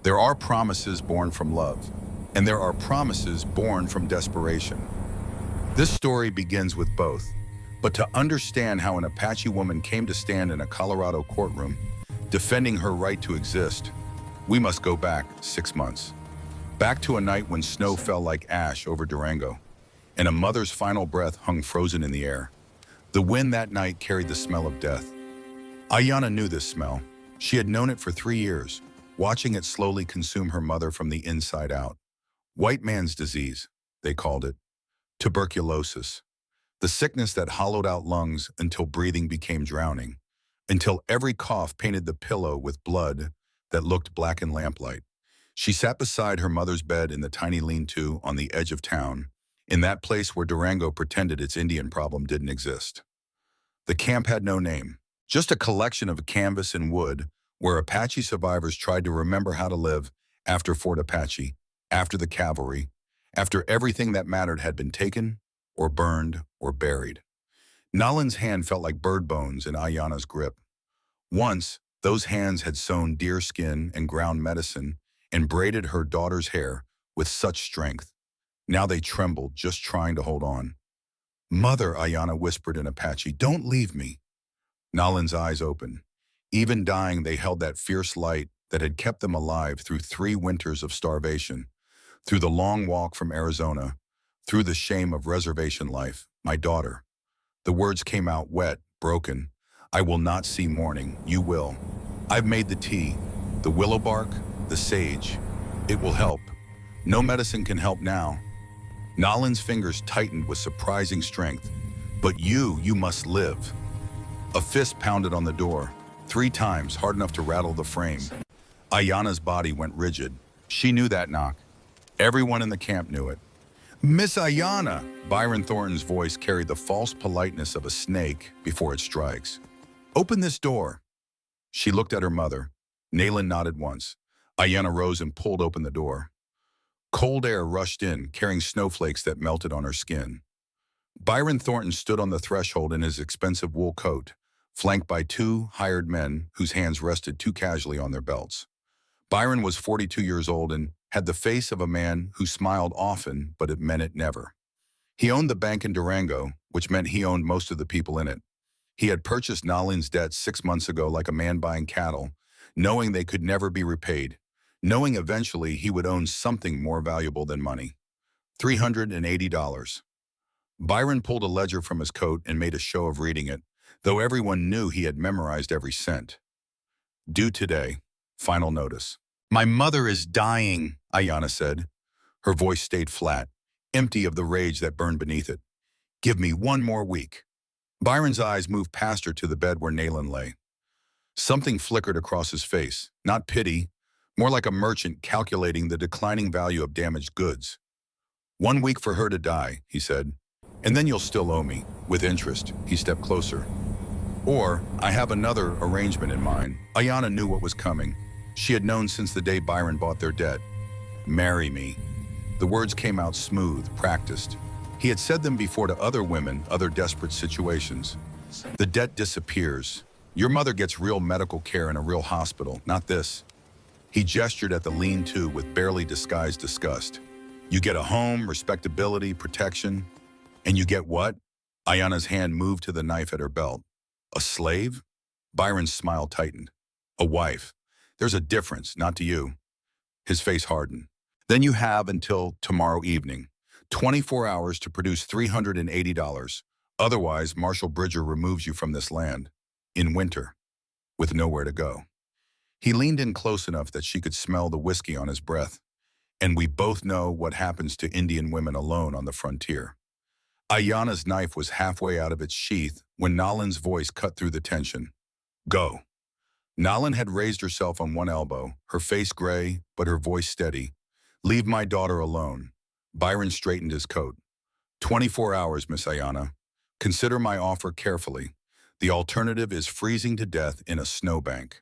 There are promises born from love, and there are promises born from desperation. This story begins with both, but to understand how an Apache woman came to stand in a Colorado courtroom, defending her right to exist, we must go back 6 months. Back to a night when snow fell like ash over Durango, and a mother's final breath hung frozen in the air. The wind that night carried the smell of death. Ayanna knew this smell. She had known it for 3 years, watching it slowly consume her mother from the inside out. White man's disease, they called it. Tuberculosis. The sickness that hollowed out lungs until breathing became drowning, until every cough painted the pillow with blood that looked black in lamplight. She sat beside her mother's bed in the tiny lean-to on the edge of town, in that place where Durango pretended its Indian problem didn't exist. The camp had no name, just a collection of canvas and wood where Apache survivors tried to remember how to live after Fort Apache, after the cavalry, after everything that mattered had been taken or burned or buried. Nalan's hand felt like bird bones in Ayanna's grip. Once, those hands had sewn deer skin and ground medicine and braided her daughter's hair with such strength. Now they trembled, just trying to hold on. "Mother," Ayanna whispered in Apache, "don't leave me." Nalan's eyes opened. Even dying, they held that fierce light that had kept them alive through 3 winters of starvation, through the long walk from Arizona, through the shame of reservation life. "My daughter." The words came out wet, broken. "I will not see morning. You will. I've made the tea, the willow bark, the sage. It will help. No medicine can help now." Nalan's fingers tightened with surprising strength. "But you must live." A fist pounded on the door, 3 times, hard enough to rattle the frame. Ayanna's body went rigid. She knew that knock. Everyone in the camp knew it. "Miss Ayanna!" Byron Thornton's voice carried the false politeness of a snake before it strikes. "Open this door." She looked at her mother. Nalan nodded once. Ayanna rose and pulled open the door. Cold air rushed in, carrying snowflakes that melted on her skin. Byron Thornton stood on the threshold in his expensive wool coat, flanked by 2 hired men whose hands rested too casually on their belts. Byron was 42 years old and had the face of a man who smiled often, but it meant it never. He owned the bank in Durango, which meant he owned most of the people in it. He had purchased Nalan's debt 6 months ago like a man buying cattle, knowing they could never be repaid, knowing eventually he would own something more valuable than money. $380. Byron pulled a ledger from his coat and made a show of reading it, though everyone knew he had memorized every cent. "Due today. Final notice." "My mother is dying," Ayanna said. Her voice stayed flat, empty of the rage that burned beneath it. "Give me 1 more week." Byron's eyes moved past her to the bed where Nalan lay. Something flickered across his face, not pity, more like a merchant calculating the declining value of damaged goods. "1 week for her to die," he said. "And then you'll still owe me, with interest." He stepped closer. "Or, I have another arrangement in mind." Ayanna knew what was coming. She had known since the day Byron bought their debt. "Marry me." The words came out smooth, practiced. He had said them before to other women, other desperate situations. "The debt disappears. Your mother gets real medical care in a real hospital, not this." He gestured at the lean-to with barely disguised disgust. "You get a home, respectability, protection. And you get what?" Ayanna's hand moved to the knife at her belt. "A slave?" Byron's smile tightened. "A wife. There's a difference, not to you." His face hardened. "Then you have until tomorrow evening. 24 hours to produce $380. Otherwise, Marshal Bridger removes you from this land. In winter. With nowhere to go." He leaned in close enough that she could smell the whiskey on his breath. "And we both know what happens to Indian women alone on the frontier." Ayanna's knife was halfway out of its sheath when Nalan's voice cut through the tension. "Go." Nalan had raised herself on one elbow, her face gray, but her voice steady. "Leave my daughter alone." Byron straightened his coat. 24 hours, Miss Ayanna. Consider my offer carefully. The alternative is freezing to death in a snowbank."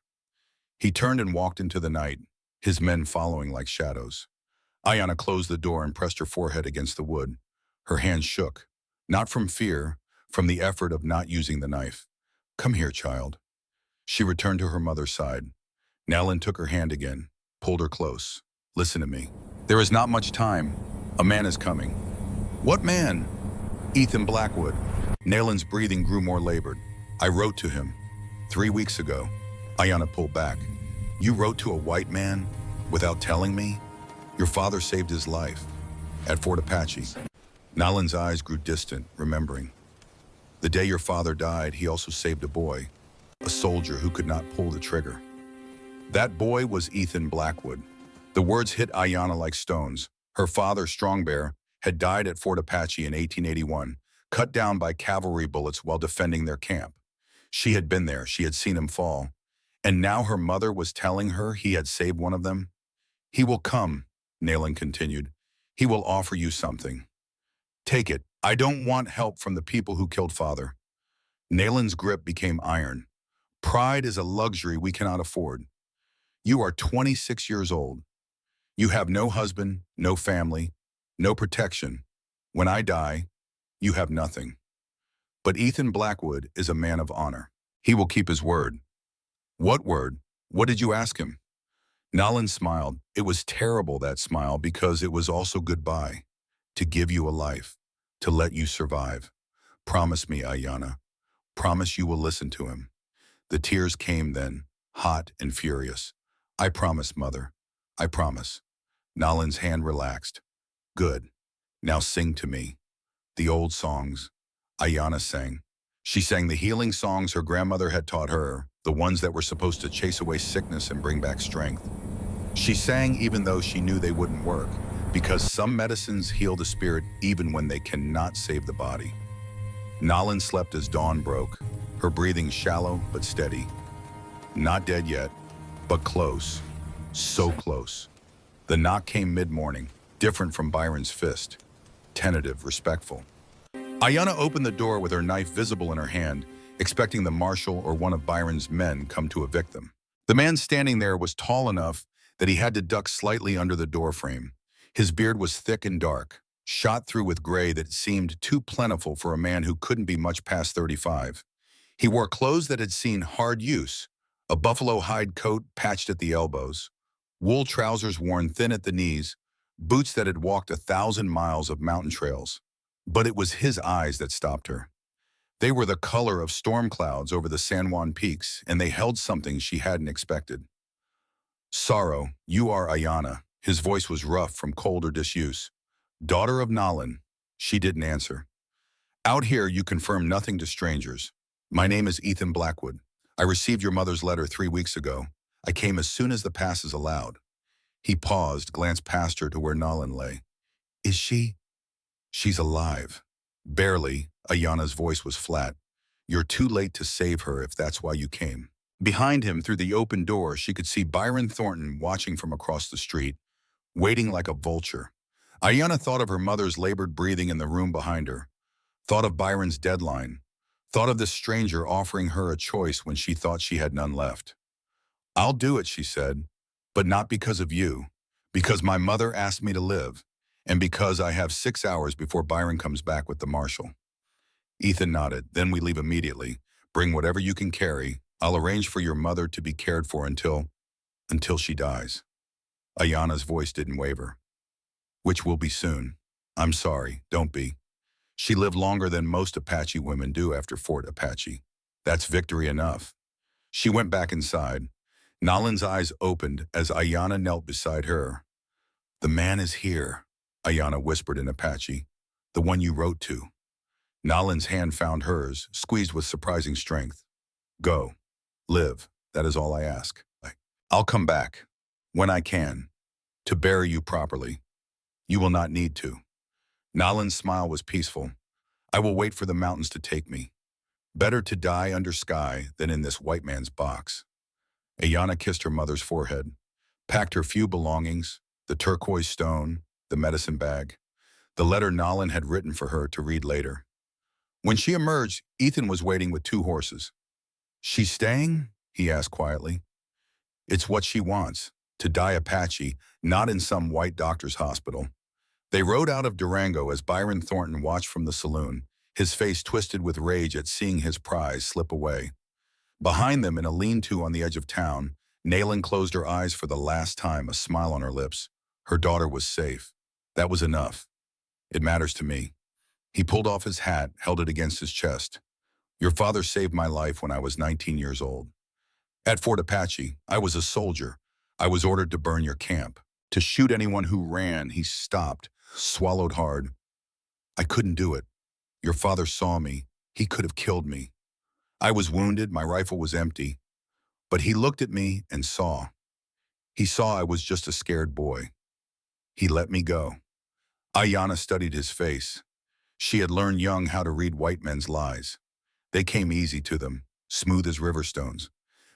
He turned and walked into the night, his men following like shadows. Ayanna closed the door and pressed her forehead against the wood. Her hands shook, not from fear, from the effort of not using the knife. "Come here, child." She returned to her mother's side. Nalan took her hand again. pulled her close. Listen to me. There is not much time. A man is coming. What man? Ethan Blackwood. Nalen's breathing grew more labored. I wrote to him. 3 weeks ago. Ayanna pulled back. You wrote to a white man without telling me? Your father saved his life at Fort Apache. Nalen's eyes grew distant, remembering. The day your father died, he also saved a boy, a soldier who could not pull the trigger. That boy was Ethan Blackwood. The words hit Ayanna like stones. Her father, Strong Bear, had died at Fort Apache in 1881, cut down by cavalry bullets while defending their camp. She had been there, she had seen him fall. And now her mother was telling her he had saved one of them. He will come, Nalen continued. He will offer you something. Take it. I don't want help from the people who killed father. Nalen's grip became iron. Pride is a luxury we cannot afford. You are 26 years old. You have no husband, no family, no protection. When I die, you have nothing. But Ethan Blackwood is a man of honor. He will keep his word. What word? What did you ask him? Nalen smiled. It was terrible, that smile, because it was also goodbye. To give you a life. To let you survive. Promise me, Ayanna. Promise you will listen to him. The tears came then, hot and furious. I promise, Mother. I promise. Nalen's hand relaxed. Good. Now sing to me. The old songs. Ayanna sang. She sang the healing songs her grandmother had taught her, the ones that were supposed to chase away sickness and bring back strength. She sang even though she knew they wouldn't work, because some medicines heal the spirit even when they cannot save the body. Nalen slept as dawn broke, her breathing shallow but steady. Not dead yet, but close. So close. The knock came mid-morning, different from Byron's fist. Tentative, respectful. Ayanna opened the door with her knife visible in her hand, expecting the marshal or one of Byron's men come to evict them. The man standing there was tall enough that he had to duck slightly under the doorframe. His beard was thick and dark, shot through with gray that seemed too plentiful for a man who couldn't be much past 35. He wore clothes that had seen hard use, a buffalo hide coat patched at the elbows, wool trousers worn thin at the knees, boots that had walked 1,000 miles of mountain trails. But it was his eyes that stopped her. They were the color of storm clouds over the San Juan peaks, and they held something she hadn't expected. Sorrow, you are Ayanna. His voice was rough from cold or disuse. Daughter of Nalen. She didn't answer. Out here, you confirm nothing to strangers. My name is Ethan Blackwood. I received your mother's letter 3 weeks ago. I came as soon as the passes allowed. He paused, glanced past her to where Nalen lay. Is she? She's alive. Barely. Ayanna's voice was flat. You're too late to save her if that's why you came. Behind him, through the open door, she could see Byron Thornton watching from across the street, waiting like a vulture. Ayanna thought of her mother's labored breathing in the room behind her, thought of Byron's deadline, thought of this stranger offering her a choice when she thought she had none left. I'll do it, she said, but not because of you, because my mother asked me to live, and because I have 6 hours before Byron comes back with the marshal. Ethan nodded. Then we leave immediately. Bring whatever you can carry. I'll arrange for your mother to be cared for until she dies. Ayanna's voice didn't waver. Which will be soon. I'm sorry, don't be. She lived longer than most Apache women do after Fort Apache. That's victory enough. She went back inside. Nalen's eyes opened as Ayanna knelt beside her. The man is here, Ayanna whispered in Apache. The one you wrote to. Nalen's hand found hers, squeezed with surprising strength. Go. Live. That is all I ask. I'll come back. When I can. To bury you properly. You will not need to. Nalen's smile was peaceful. I will wait for the mountains to take me. Better to die under sky than in this white man's box. Ayanna kissed her mother's forehead, packed her few belongings, the turquoise stone, the medicine bag, the letter Nalen had written for her to read later. When she emerged, Ethan was waiting with 2 horses. She's staying? He asked quietly. It's what she wants, to die Apache, not in some white doctor's hospital. They rode out of Durango as Byron Thornton watched from the saloon, his face twisted with rage at seeing his prize slip away. Behind them, in a lean-to on the edge of town, Nayland closed her eyes for the last time, a smile on her lips. Her daughter was safe. That was enough. It matters to me. He pulled off his hat, held it against his chest. Your father saved my life when I was 19 years old. At Fort Apache, I was a soldier. I was ordered to burn your camp, to shoot anyone who ran. He stopped, swallowed hard. I couldn't do it. Your father saw me. He could have killed me. I was wounded. My rifle was empty. But he looked at me and saw. He saw I was just a scared boy. He let me go. Ayanna studied his face. She had learned young how to read white men's lies. They came easy to them, smooth as river stones.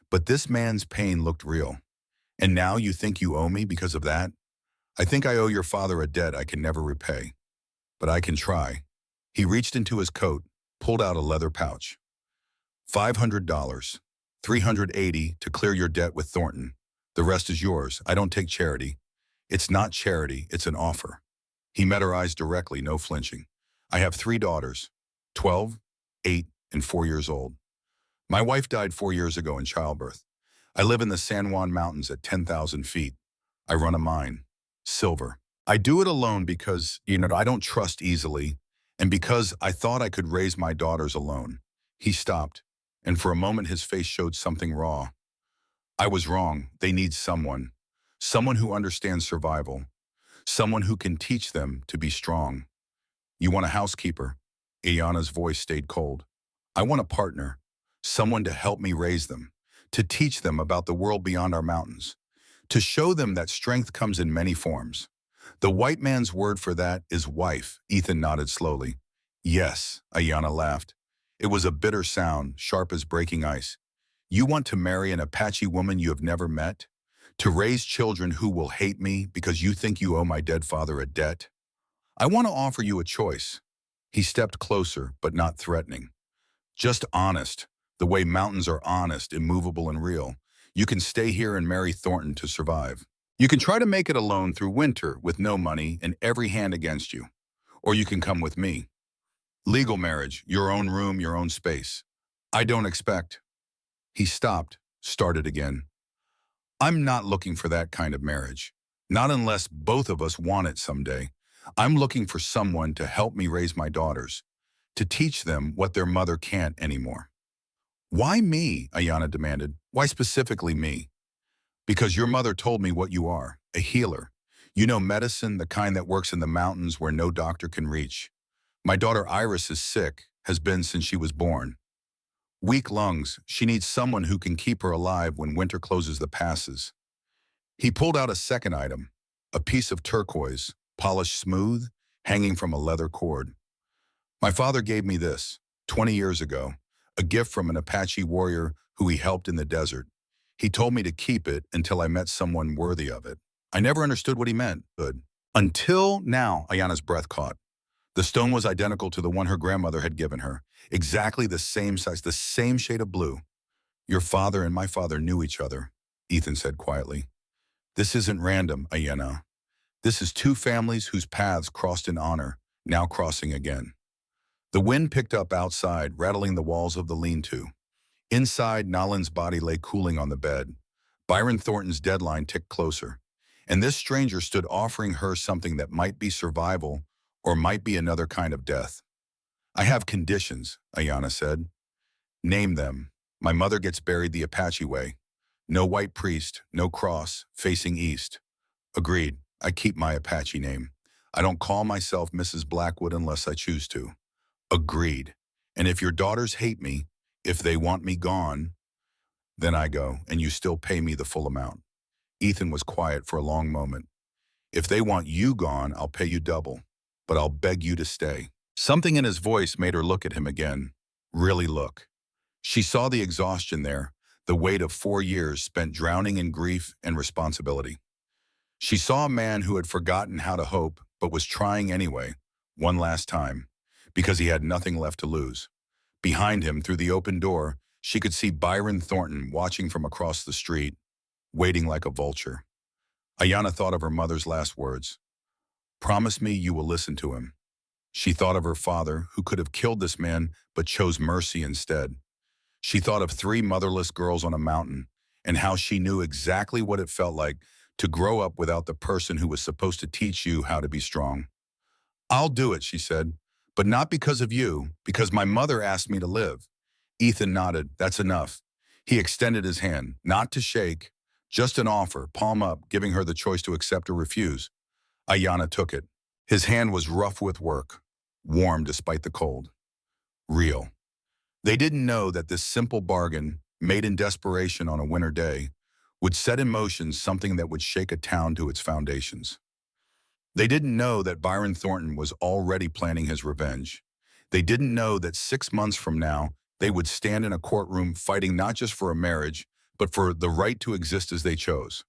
But this man's pain looked real. And now you think you owe me because of that? I think I owe your father a debt I can never repay. But I can try. He reached into his coat, pulled out a leather pouch. $500, $380 to clear your debt with Thornton. The rest is yours. I don't take charity. It's not charity, it's an offer. He met her eyes directly, no flinching. I have 3 daughters, 12, 8, and 4 years old. My wife died 4 years ago in childbirth. I live in the San Juan Mountains at 10,000 feet. I run a mine. Silver. I do it alone because, I don't trust easily, and because I thought I could raise my daughters alone. He stopped, and for a moment his face showed something raw. I was wrong. They need someone. Someone who understands survival. Someone who can teach them to be strong. You want a housekeeper? Ayanna's voice stayed cold. I want a partner. Someone to help me raise them. To teach them about the world beyond our mountains. To show them that strength comes in many forms. The white man's word for that is wife, Ethan nodded slowly. Yes, Ayanna laughed. It was a bitter sound, sharp as breaking ice. You want to marry an Apache woman you have never met? To raise children who will hate me because you think you owe my dead father a debt? I want to offer you a choice. He stepped closer, but not threatening. Just honest, the way mountains are honest, immovable, and real. You can stay here and marry Thornton to survive. You can try to make it alone through winter with no money and every hand against you. Or you can come with me. Legal marriage, your own room, your own space. I don't expect. He stopped, started again. I'm not looking for that kind of marriage. Not unless both of us want it someday. I'm looking for someone to help me raise my daughters, to teach them what their mother can't anymore. Why me? Ayanna demanded. Why specifically me? Because your mother told me what you are, a healer. You know medicine, the kind that works in the mountains where no doctor can reach. My daughter Iris is sick, has been since she was born. Weak lungs, she needs someone who can keep her alive when winter closes the passes. He pulled out a second item, a piece of turquoise, polished smooth, hanging from a leather cord. My father gave me this, 20 years ago, a gift from an Apache warrior who he helped in the desert. He told me to keep it until I met someone worthy of it. I never understood what he meant. Good. Until now, Ayanna's breath caught. The stone was identical to the one her grandmother had given her. Exactly the same size, the same shade of blue. Your father and my father knew each other, Ethan said quietly. This isn't random, Ayanna. This is 2 families whose paths crossed in honor, now crossing again. The wind picked up outside, rattling the walls of the lean-to. Inside, Nolan's body lay cooling on the bed. Byron Thornton's deadline ticked closer. And this stranger stood offering her something that might be survival or might be another kind of death. I have conditions, Ayanna said. Name them. My mother gets buried the Apache way. No white priest, no cross, facing east. Agreed. I keep my Apache name. I don't call myself Mrs. Blackwood unless I choose to. Agreed. And if your daughters hate me, if they want me gone, then I go, and you still pay me the full amount. Ethan was quiet for a long moment. If they want you gone, I'll pay you double, but I'll beg you to stay. Something in his voice made her look at him again. Really look. She saw the exhaustion there, the weight of 4 years spent drowning in grief and responsibility. She saw a man who had forgotten how to hope, but was trying anyway, one last time, because he had nothing left to lose. Behind him, through the open door, she could see Byron Thornton watching from across the street, waiting like a vulture. Ayanna thought of her mother's last words. Promise me you will listen to him. She thought of her father, who could have killed this man, but chose mercy instead. She thought of 3 motherless girls on a mountain, and how she knew exactly what it felt like to grow up without the person who was supposed to teach you how to be strong. "I'll do it," she said, "but not because of you, because my mother asked me to live." Ethan nodded. "That's enough." He extended his hand, not to shake, just an offer, palm up, giving her the choice to accept or refuse. Ayanna took it. His hand was rough with work, warm despite the cold. Real. They didn't know that this simple bargain, made in desperation on a winter day, would set in motion something that would shake a town to its foundations. They didn't know that Byron Thornton was already planning his revenge. They didn't know that 6 months from now, they would stand in a courtroom fighting not just for a marriage, but for the right to exist as they chose.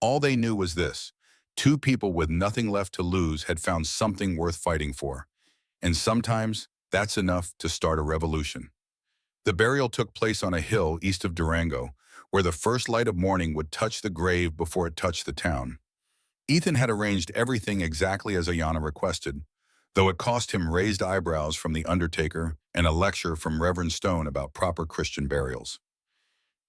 All they knew was this: two people with nothing left to lose had found something worth fighting for. And sometimes, that's enough to start a revolution. The burial took place on a hill east of Durango, where the first light of morning would touch the grave before it touched the town. Ethan had arranged everything exactly as Ayanna requested, though it cost him raised eyebrows from the undertaker and a lecture from Reverend Stone about proper Christian burials.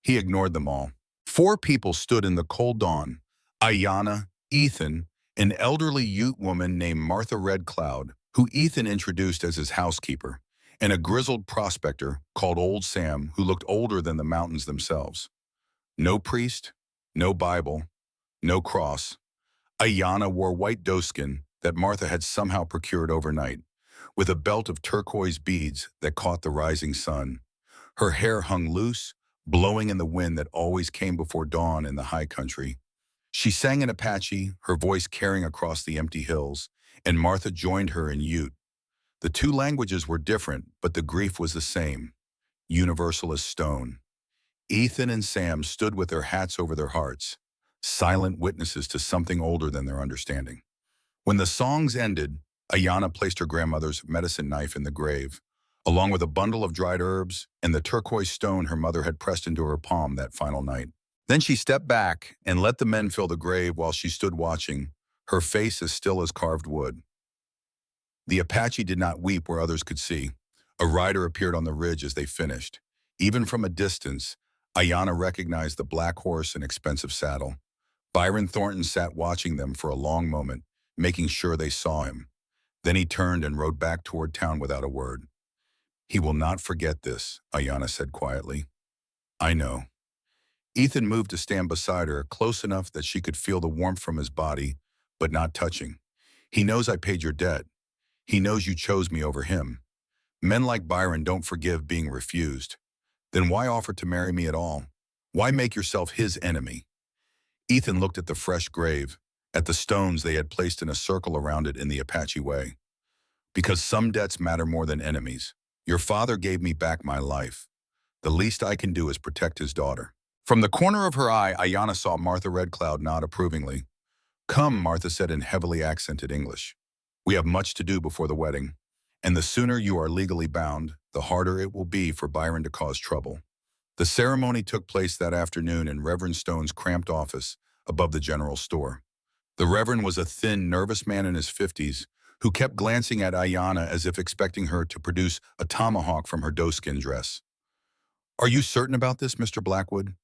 He ignored them all. 4 people stood in the cold dawn: Ayanna, Ethan, an elderly Ute woman named Martha Red Cloud, who Ethan introduced as his housekeeper, and a grizzled prospector called Old Sam, who looked older than the mountains themselves. No priest, no Bible, no cross. Ayanna wore white doeskin that Martha had somehow procured overnight, with a belt of turquoise beads that caught the rising sun. Her hair hung loose, blowing in the wind that always came before dawn in the high country. She sang in Apache, her voice carrying across the empty hills, and Martha joined her in Ute. The 2 languages were different, but the grief was the same, universal as stone. Ethan and Sam stood with their hats over their hearts, silent witnesses to something older than their understanding. When the songs ended, Ayanna placed her grandmother's medicine knife in the grave, along with a bundle of dried herbs and the turquoise stone her mother had pressed into her palm that final night. Then she stepped back and let the men fill the grave while she stood watching, her face as still as carved wood. The Apache did not weep where others could see. A rider appeared on the ridge as they finished. Even from a distance, Ayanna recognized the black horse and expensive saddle. Byron Thornton sat watching them for a long moment, making sure they saw him. Then he turned and rode back toward town without a word. "He will not forget this," Ayanna said quietly. "I know." Ethan moved to stand beside her, close enough that she could feel the warmth from his body, but not touching. "He knows I paid your debt. He knows you chose me over him. Men like Byron don't forgive being refused. Then why offer to marry me at all? Why make yourself his enemy?" Ethan looked at the fresh grave, at the stones they had placed in a circle around it in the Apache way. "Because some debts matter more than enemies. Your father gave me back my life. The least I can do is protect his daughter." From the corner of her eye, Ayanna saw Martha Red Cloud nod approvingly. "Come," Martha said in heavily accented English. "We have much to do before the wedding, and the sooner you are legally bound, the harder it will be for Byron to cause trouble." The ceremony took place that afternoon in Reverend Stone's cramped office above the general store. The Reverend was a thin, nervous man in his 50s who kept glancing at Ayanna as if expecting her to produce a tomahawk from her doeskin dress. "Are you certain about this, Mr. Blackwood?"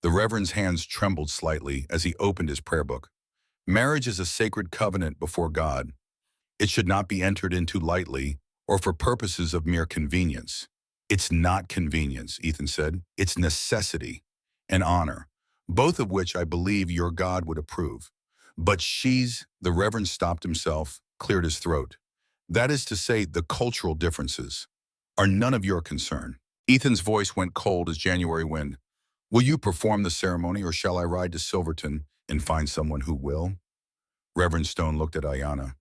The Reverend's hands trembled slightly as he opened his prayer book. "Marriage is a sacred covenant before God. It should not be entered into lightly or for purposes of mere convenience." "It's not convenience," Ethan said. "It's necessity and honor, both of which I believe your God would approve. But the Reverend stopped himself, cleared his throat. "That is to say, the cultural differences are none of your concern." Ethan's voice went cold as January wind. "Will you perform the ceremony, or shall I ride to Silverton and find someone who will?" Reverend Stone looked at Ayanna.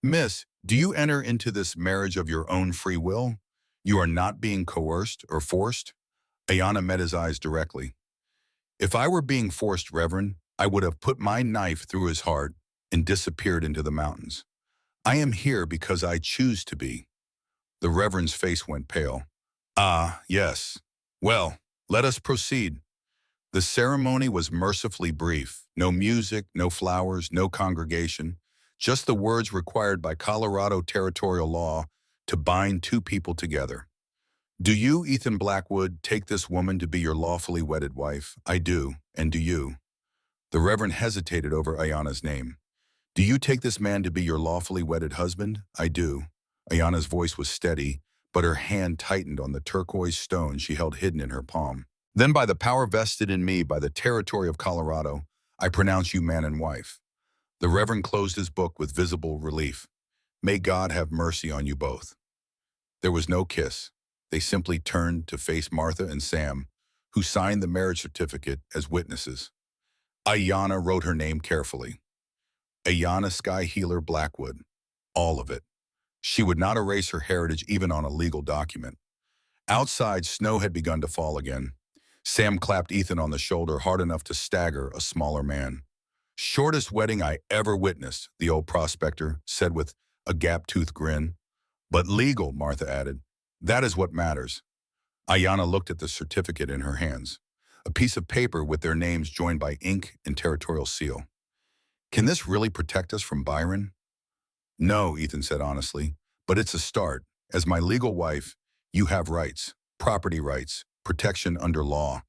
"Miss, do you enter into this marriage of your own free will? You are not being coerced or forced?" Ayanna met his eyes directly. "If I were being forced, Reverend, I would have put my knife through his heart and disappeared into the mountains. I am here because I choose to be." The Reverend's face went pale. "Ah, yes. Well, let us proceed." The ceremony was mercifully brief. No music, no flowers, no congregation. Just the words required by Colorado territorial law to bind 2 people together. "Do you, Ethan Blackwood, take this woman to be your lawfully wedded wife?" "I do." And do you? The Reverend hesitated over Ayana's name. Do you take this man to be your lawfully wedded husband? I do. Ayana's voice was steady, but her hand tightened on the turquoise stone she held hidden in her palm. Then by the power vested in me by the territory of Colorado, I pronounce you man and wife. The Reverend closed his book with visible relief. May God have mercy on you both. There was no kiss. They simply turned to face Martha and Sam, who signed the marriage certificate as witnesses. Ayana wrote her name carefully. Ayana Sky Healer Blackwood. All of it. She would not erase her heritage even on a legal document. Outside, snow had begun to fall again. Sam clapped Ethan on the shoulder hard enough to stagger a smaller man. Shortest wedding I ever witnessed, the old prospector said with a gap-toothed grin. But legal, Martha added. That is what matters. Ayana looked at the certificate in her hands, a piece of paper with their names joined by ink and territorial seal. Can this really protect us from Byron? No, Ethan said honestly, but it's a start. As my legal wife, you have rights, property rights, protection under law.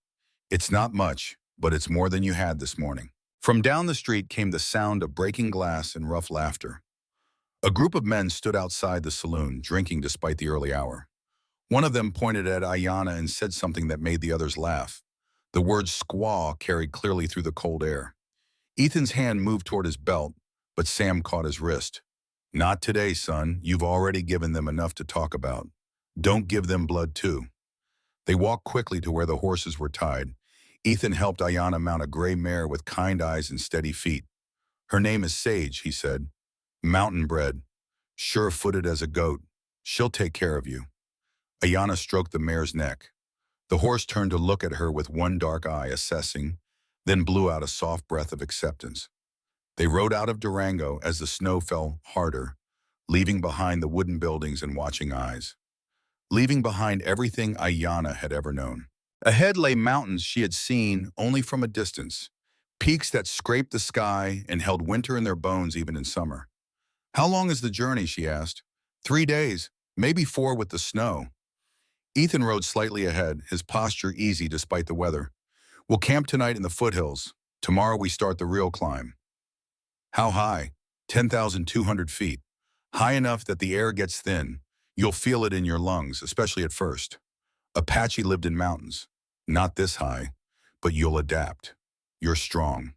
It's not much, but it's more than you had this morning. From down the street came the sound of breaking glass and rough laughter. A group of men stood outside the saloon, drinking despite the early hour. One of them pointed at Ayana and said something that made the others laugh. The word squaw carried clearly through the cold air. Ethan's hand moved toward his belt, but Sam caught his wrist. Not today, son. You've already given them enough to talk about. Don't give them blood, too. They walked quickly to where the horses were tied. Ethan helped Ayana mount a gray mare with kind eyes and steady feet. Her name is Sage, he said. Mountain bred. Sure-footed as a goat. She'll take care of you. Ayana stroked the mare's neck. The horse turned to look at her with one dark eye, assessing, then blew out a soft breath of acceptance. They rode out of Durango as the snow fell harder, leaving behind the wooden buildings and watching eyes. Leaving behind everything Ayana had ever known. Ahead lay mountains she had seen only from a distance, peaks that scraped the sky and held winter in their bones even in summer. How long is the journey, she asked. 3 days, maybe 4 with the snow. Ethan rode slightly ahead, his posture easy despite the weather. We'll camp tonight in the foothills. Tomorrow we start the real climb. How high? 10,200 feet. High enough that the air gets thin. You'll feel it in your lungs, especially at first. Apache lived in mountains. Not this high, but you'll adapt. You're strong.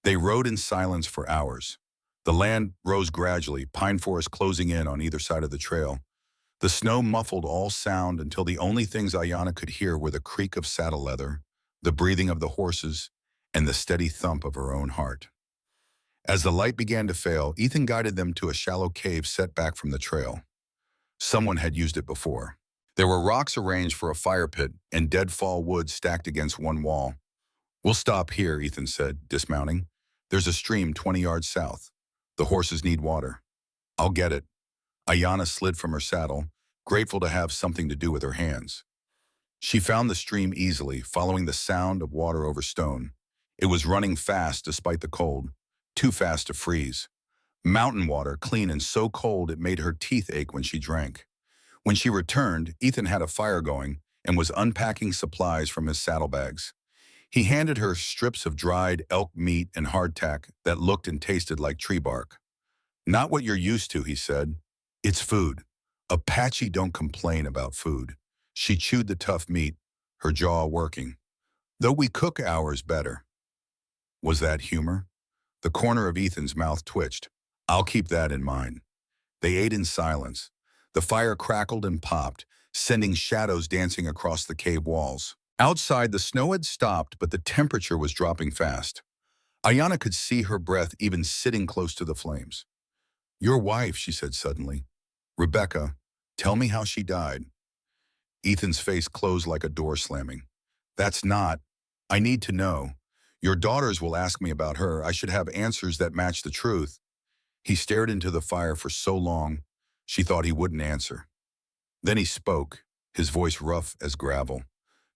They rode in silence for hours. The land rose gradually, pine forest closing in on either side of the trail. The snow muffled all sound until the only things Ayana could hear were the creak of saddle leather, the breathing of the horses, and the steady thump of her own heart. As the light began to fail, Ethan guided them to a shallow cave set back from the trail. Someone had used it before. There were rocks arranged for a fire pit and deadfall wood stacked against one wall. We'll stop here, Ethan said, dismounting. There's a stream 20 yards south. The horses need water. I'll get it. Ayana slid from her saddle, grateful to have something to do with her hands. She found the stream easily, following the sound of water over stone. It was running fast despite the cold, too fast to freeze. Mountain water, clean and so cold it made her teeth ache when she drank. When she returned, Ethan had a fire going and was unpacking supplies from his saddlebags. He handed her strips of dried elk meat and hardtack that looked and tasted like tree bark. Not what you're used to, he said. It's food. Apache don't complain about food. She chewed the tough meat, her jaw working. Though we cook ours better. Was that humor? The corner of Ethan's mouth twitched. I'll keep that in mind. They ate in silence. The fire crackled and popped, sending shadows dancing across the cave walls. Outside, the snow had stopped, but the temperature was dropping fast. Ayana could see her breath even sitting close to the flames. Your wife, she said suddenly. Rebecca, tell me how she died. Ethan's face closed like a door slamming. That's not. I need to know. Your daughters will ask me about her. I should have answers that match the truth. He stared into the fire for so long, she thought he wouldn't answer. Then he spoke, his voice rough as gravel.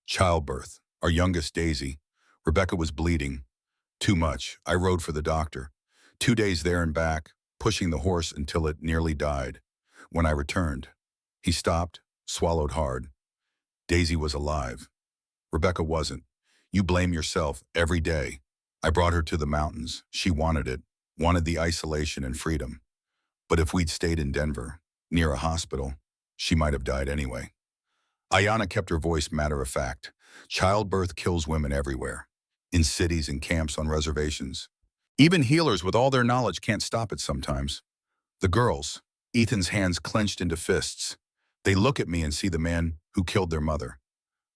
Childbirth, our youngest Daisy. Rebecca was bleeding. Too much. I rode for the doctor. 2 days there and back, pushing the horse until it nearly died. When I returned, he stopped, swallowed hard. Daisy was alive. Rebecca wasn't. You blame yourself every day. I brought her to the mountains. She wanted it, wanted the isolation and freedom. But if we'd stayed in Denver, near a hospital, she might have died anyway. Ayanna kept her voice matter of fact. Childbirth kills women everywhere, in cities and camps on reservations. Even healers with all their knowledge can't stop it sometimes. The girls, Ethan's hands clenched into fists. They look at me and see the man who killed their mother.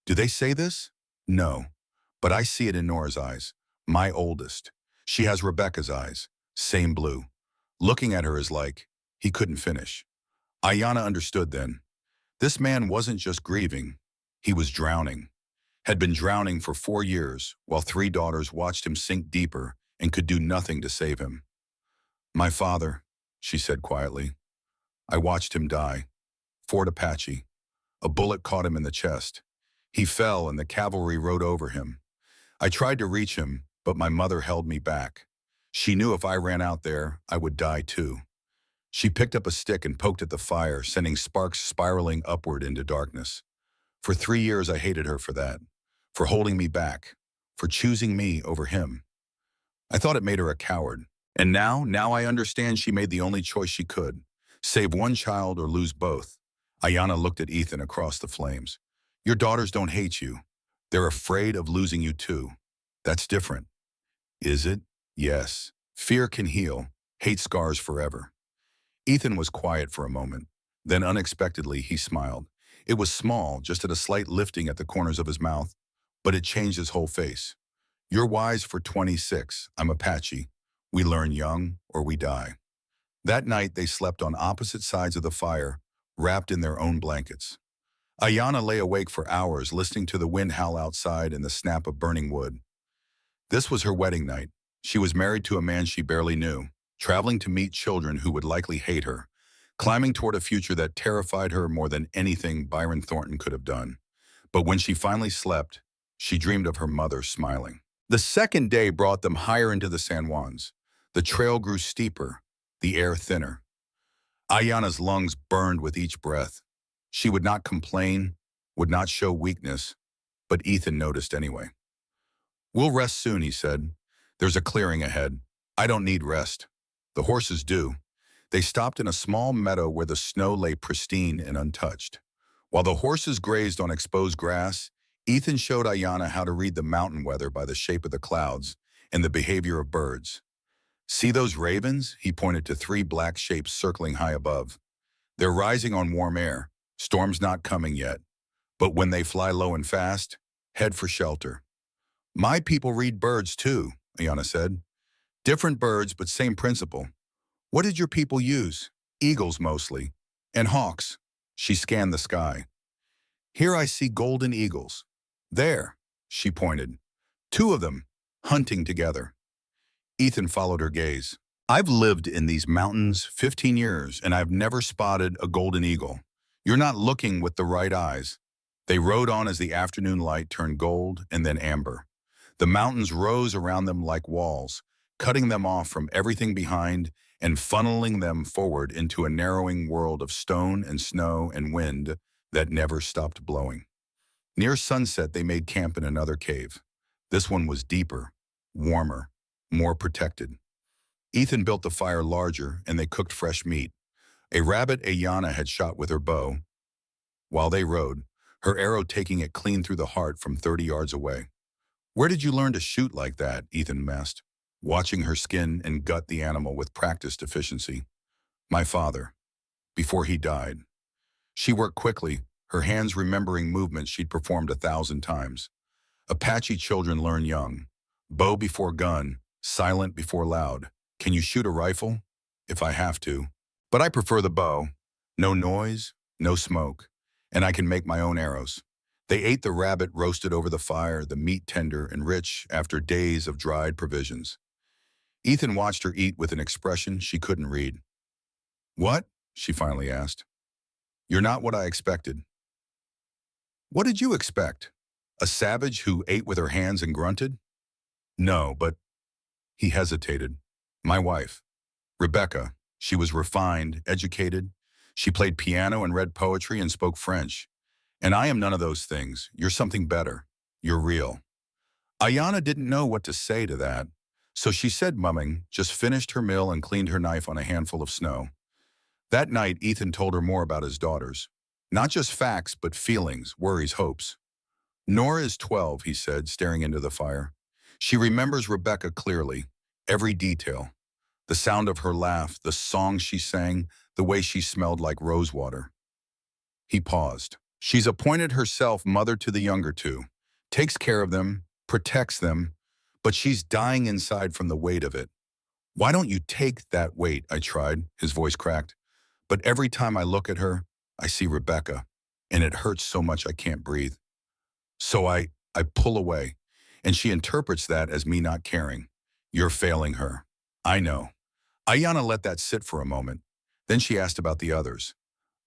Do they say this? No. But I see it in Nora's eyes, my oldest. She has Rebecca's eyes, same blue. Looking at her is like, he couldn't finish. Ayanna understood then. This man wasn't just grieving, he was drowning. Had been drowning for 4 years, while 3 daughters watched him sink deeper and could do nothing to save him. My father, she said quietly. I watched him die. Fort Apache. A bullet caught him in the chest. He fell and the cavalry rode over him. I tried to reach him, but my mother held me back. She knew if I ran out there, I would die too. She picked up a stick and poked at the fire, sending sparks spiraling upward into darkness. For 3 years I hated her for that, for holding me back, for choosing me over him. I thought it made her a coward. And now I understand she made the only choice she could. Save one child or lose both. Ayanna looked at Ethan across the flames. Your daughters don't hate you. They're afraid of losing you too. That's different. Is it? Yes. Fear can heal. Hate scars forever. Ethan was quiet for a moment. Then unexpectedly he smiled. It was small, just at a slight lifting at the corners of his mouth, but it changed his whole face. You're wise for 26. I'm Apache. We learn young or we die. That night they slept on opposite sides of the fire, wrapped in their own blankets. Ayanna lay awake for hours, listening to the wind howl outside and the snap of burning wood. This was her wedding night. She was married to a man she barely knew, traveling to meet children who would likely hate her, climbing toward a future that terrified her more than anything Byron Thornton could have done. But when she finally slept, she dreamed of her mother smiling. The second day brought them higher into the San Juans. The trail grew steeper, the air thinner. Ayanna's lungs burned with each breath. She would not complain, would not show weakness, but Ethan noticed anyway. We'll rest soon, he said. There's a clearing ahead. I don't need rest. The horses do. They stopped in a small meadow where the snow lay pristine and untouched. While the horses grazed on exposed grass, Ethan showed Ayanna how to read the mountain weather by the shape of the clouds and the behavior of birds. See those ravens? He pointed to 3 black shapes circling high above. They're rising on warm air. Storm's not coming yet. But when they fly low and fast, head for shelter. My people read birds too, Ayanna said. Different birds, but same principle. What did your people use? Eagles mostly. And hawks. She scanned the sky. Here I see golden eagles. There, she pointed. 2 of them, hunting together. Ethan followed her gaze. I've lived in these mountains 15 years, and I've never spotted a golden eagle. You're not looking with the right eyes. They rode on as the afternoon light turned gold and then amber. The mountains rose around them like walls, cutting them off from everything behind and funneling them forward into a narrowing world of stone and snow and wind that never stopped blowing. Near sunset, they made camp in another cave. This one was deeper, warmer, more protected. Ethan built the fire larger, and they cooked fresh meat. A rabbit Ayanna had shot with her bow. While they rode, her arrow taking it clean through the heart from 30 yards away. Where did you learn to shoot like that? Ethan asked, watching her skin and gut the animal with practiced efficiency. My father, before he died. She worked quickly, her hands remembering movements she'd performed 1,000 times. Apache children learn young. Bow before gun, silent before loud. Can you shoot a rifle? If I have to. But I prefer the bow. No noise, no smoke. And I can make my own arrows. They ate the rabbit roasted over the fire, the meat tender and rich after days of dried provisions. Ethan watched her eat with an expression she couldn't read. What? She finally asked. You're not what I expected. What did you expect? A savage who ate with her hands and grunted? No, but... He hesitated. My wife, Rebecca. She was refined, educated. She played piano and read poetry and spoke French. And I am none of those things. You're something better. You're real. Ayana didn't know what to say to that, so she said, mumming, just finished her meal and cleaned her knife on a handful of snow. That night, Ethan told her more about his daughters. Not just facts, but feelings, worries, hopes. Nora is 12, he said, staring into the fire. She remembers Rebecca clearly, every detail. The sound of her laugh, the song she sang, the way she smelled like rosewater. He paused. She's appointed herself mother to the younger two, takes care of them, protects them, but she's dying inside from the weight of it. Why don't you take that weight? I tried, his voice cracked. But every time I look at her, I see Rebecca, and it hurts so much I can't breathe. So I pull away, and she interprets that as me not caring. You're failing her. I know. Ayana let that sit for a moment. Then she asked about the others.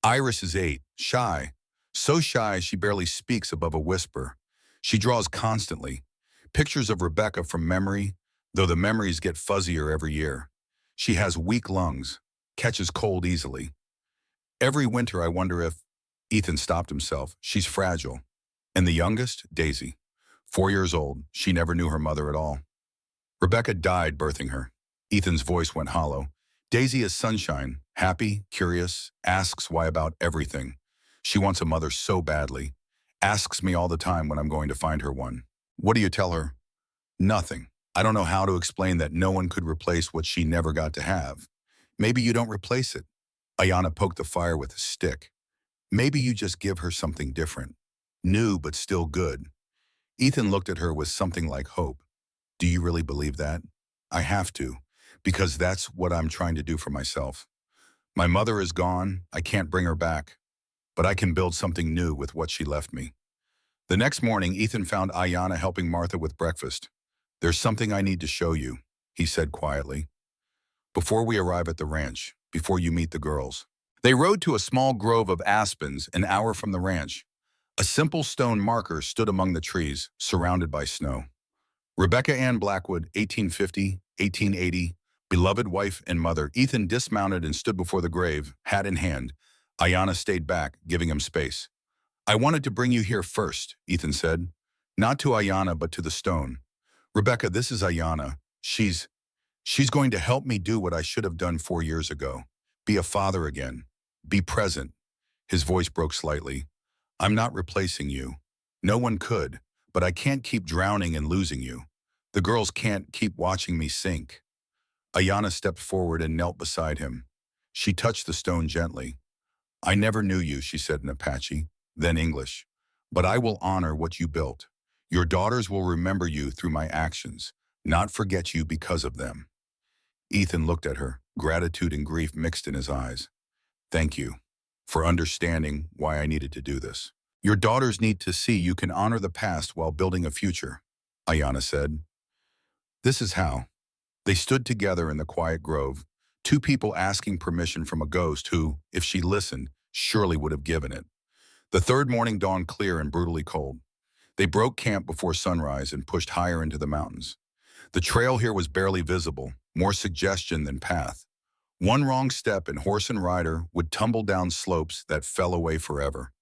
Iris is 8, shy. So shy she barely speaks above a whisper. She draws constantly. Pictures of Rebecca from memory, though the memories get fuzzier every year. She has weak lungs, catches cold easily. Every winter I wonder if... Ethan stopped himself. She's fragile. And the youngest, Daisy. 4 years old. She never knew her mother at all. Rebecca died birthing her. Ethan's voice went hollow. Daisy is sunshine, happy, curious, asks why about everything. She wants a mother so badly. Asks me all the time when I'm going to find her one. What do you tell her? Nothing. I don't know how to explain that no one could replace what she never got to have. Maybe you don't replace it. Ayana poked the fire with a stick. Maybe you just give her something different. New, but still good. Ethan looked at her with something like hope. Do you really believe that? I have to, because that's what I'm trying to do for myself. My mother is gone. I can't bring her back, but I can build something new with what she left me. The next morning, Ethan found Ayana helping Martha with breakfast. There's something I need to show you, he said quietly. Before we arrive at the ranch, before you meet the girls. They rode to a small grove of aspens an hour from the ranch. A simple stone marker stood among the trees, surrounded by snow. Rebecca Ann Blackwood, 1850, 1880, beloved wife and mother. Ethan dismounted and stood before the grave, hat in hand. Ayana stayed back, giving him space. I wanted to bring you here first, Ethan said. Not to Ayana, but to the stone. Rebecca, this is Ayana. She's going to help me do what I should have done 4 years ago. Be a father again. Be present. His voice broke slightly. I'm not replacing you. No one could, but I can't keep drowning and losing you. The girls can't keep watching me sink. Ayana stepped forward and knelt beside him. She touched the stone gently. I never knew you, she said in Apache, then English. But I will honor what you built. Your daughters will remember you through my actions, not forget you because of them. Ethan looked at her, gratitude and grief mixed in his eyes. Thank you for understanding why I needed to do this. Your daughters need to see you can honor the past while building a future, Ayana said. This is how. They stood together in the quiet grove, two people asking permission from a ghost who, if she listened, surely would have given it. The third morning dawned clear and brutally cold. They broke camp before sunrise and pushed higher into the mountains. The trail here was barely visible, more suggestion than path. One wrong step and horse and rider would tumble down slopes that fell away forever.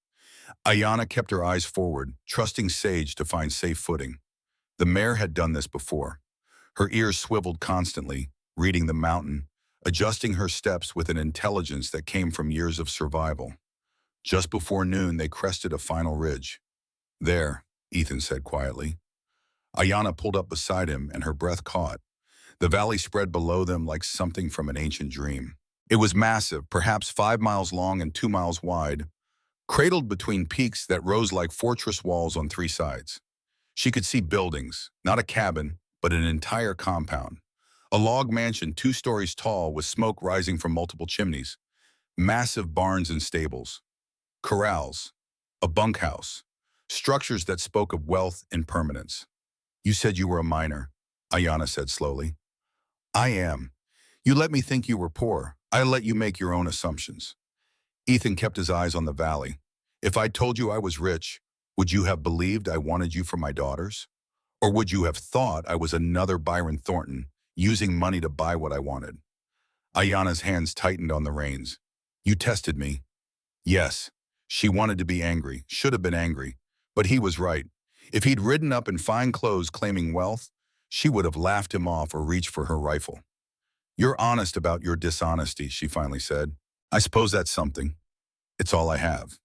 Ayana kept her eyes forward, trusting Sage to find safe footing. The mare had done this before. Her ears swiveled constantly, reading the mountain, adjusting her steps with an intelligence that came from years of survival. Just before noon, they crested a final ridge. There, Ethan said quietly. Ayana pulled up beside him and her breath caught. The valley spread below them like something from an ancient dream. It was massive, perhaps 5 miles long and 2 miles wide, cradled between peaks that rose like fortress walls on 3 sides. She could see buildings, not a cabin, but an entire compound. A log mansion 2 stories tall with smoke rising from multiple chimneys. Massive barns and stables. Corrals. A bunkhouse. Structures that spoke of wealth and permanence. You said you were a miner, Ayana said slowly. I am. You let me think you were poor. I let you make your own assumptions. Ethan kept his eyes on the valley. If I told you I was rich, would you have believed I wanted you for my daughters? Or would you have thought I was another Byron Thornton, using money to buy what I wanted? Ayana's hands tightened on the reins. You tested me. Yes, she wanted to be angry, should have been angry, but he was right. If he'd ridden up in fine clothes claiming wealth, she would have laughed him off or reached for her rifle. "You're honest about your dishonesty," she finally said. "I suppose that's something. It's all I have."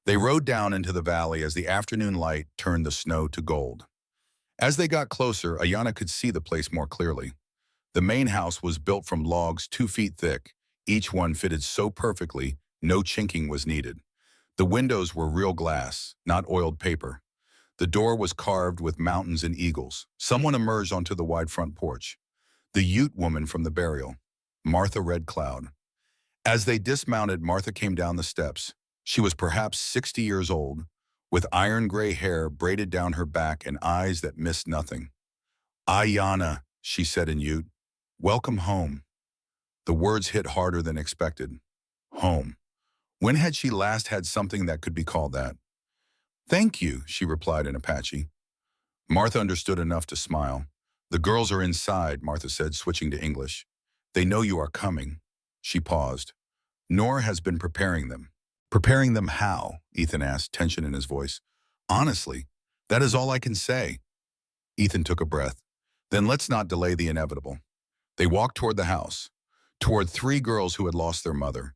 They rode down into the valley as the afternoon light turned the snow to gold. As they got closer, Ayana could see the place more clearly. The main house was built from logs 2 feet thick. Each one fitted so perfectly, no chinking was needed. The windows were real glass, not oiled paper. The door was carved with mountains and eagles. Someone emerged onto the wide front porch. The Ute woman from the burial, Martha Red Cloud. As they dismounted, Martha came down the steps. She was perhaps 60 years old, with iron gray hair braided down her back and eyes that missed nothing. "Ayana," she said in Ute, "welcome home." The words hit harder than expected. Home. When had she last had something that could be called that? "Thank you," she replied in Apache. Martha understood enough to smile. "The girls are inside," Martha said, switching to English. "They know you are coming." She paused. "Nora has been preparing them." "Preparing them how?" Ethan asked, tension in his voice. "Honestly, that is all I can say." Ethan took a breath. "Then let's not delay the inevitable." They walked toward the house, toward 3 girls who had lost their mother,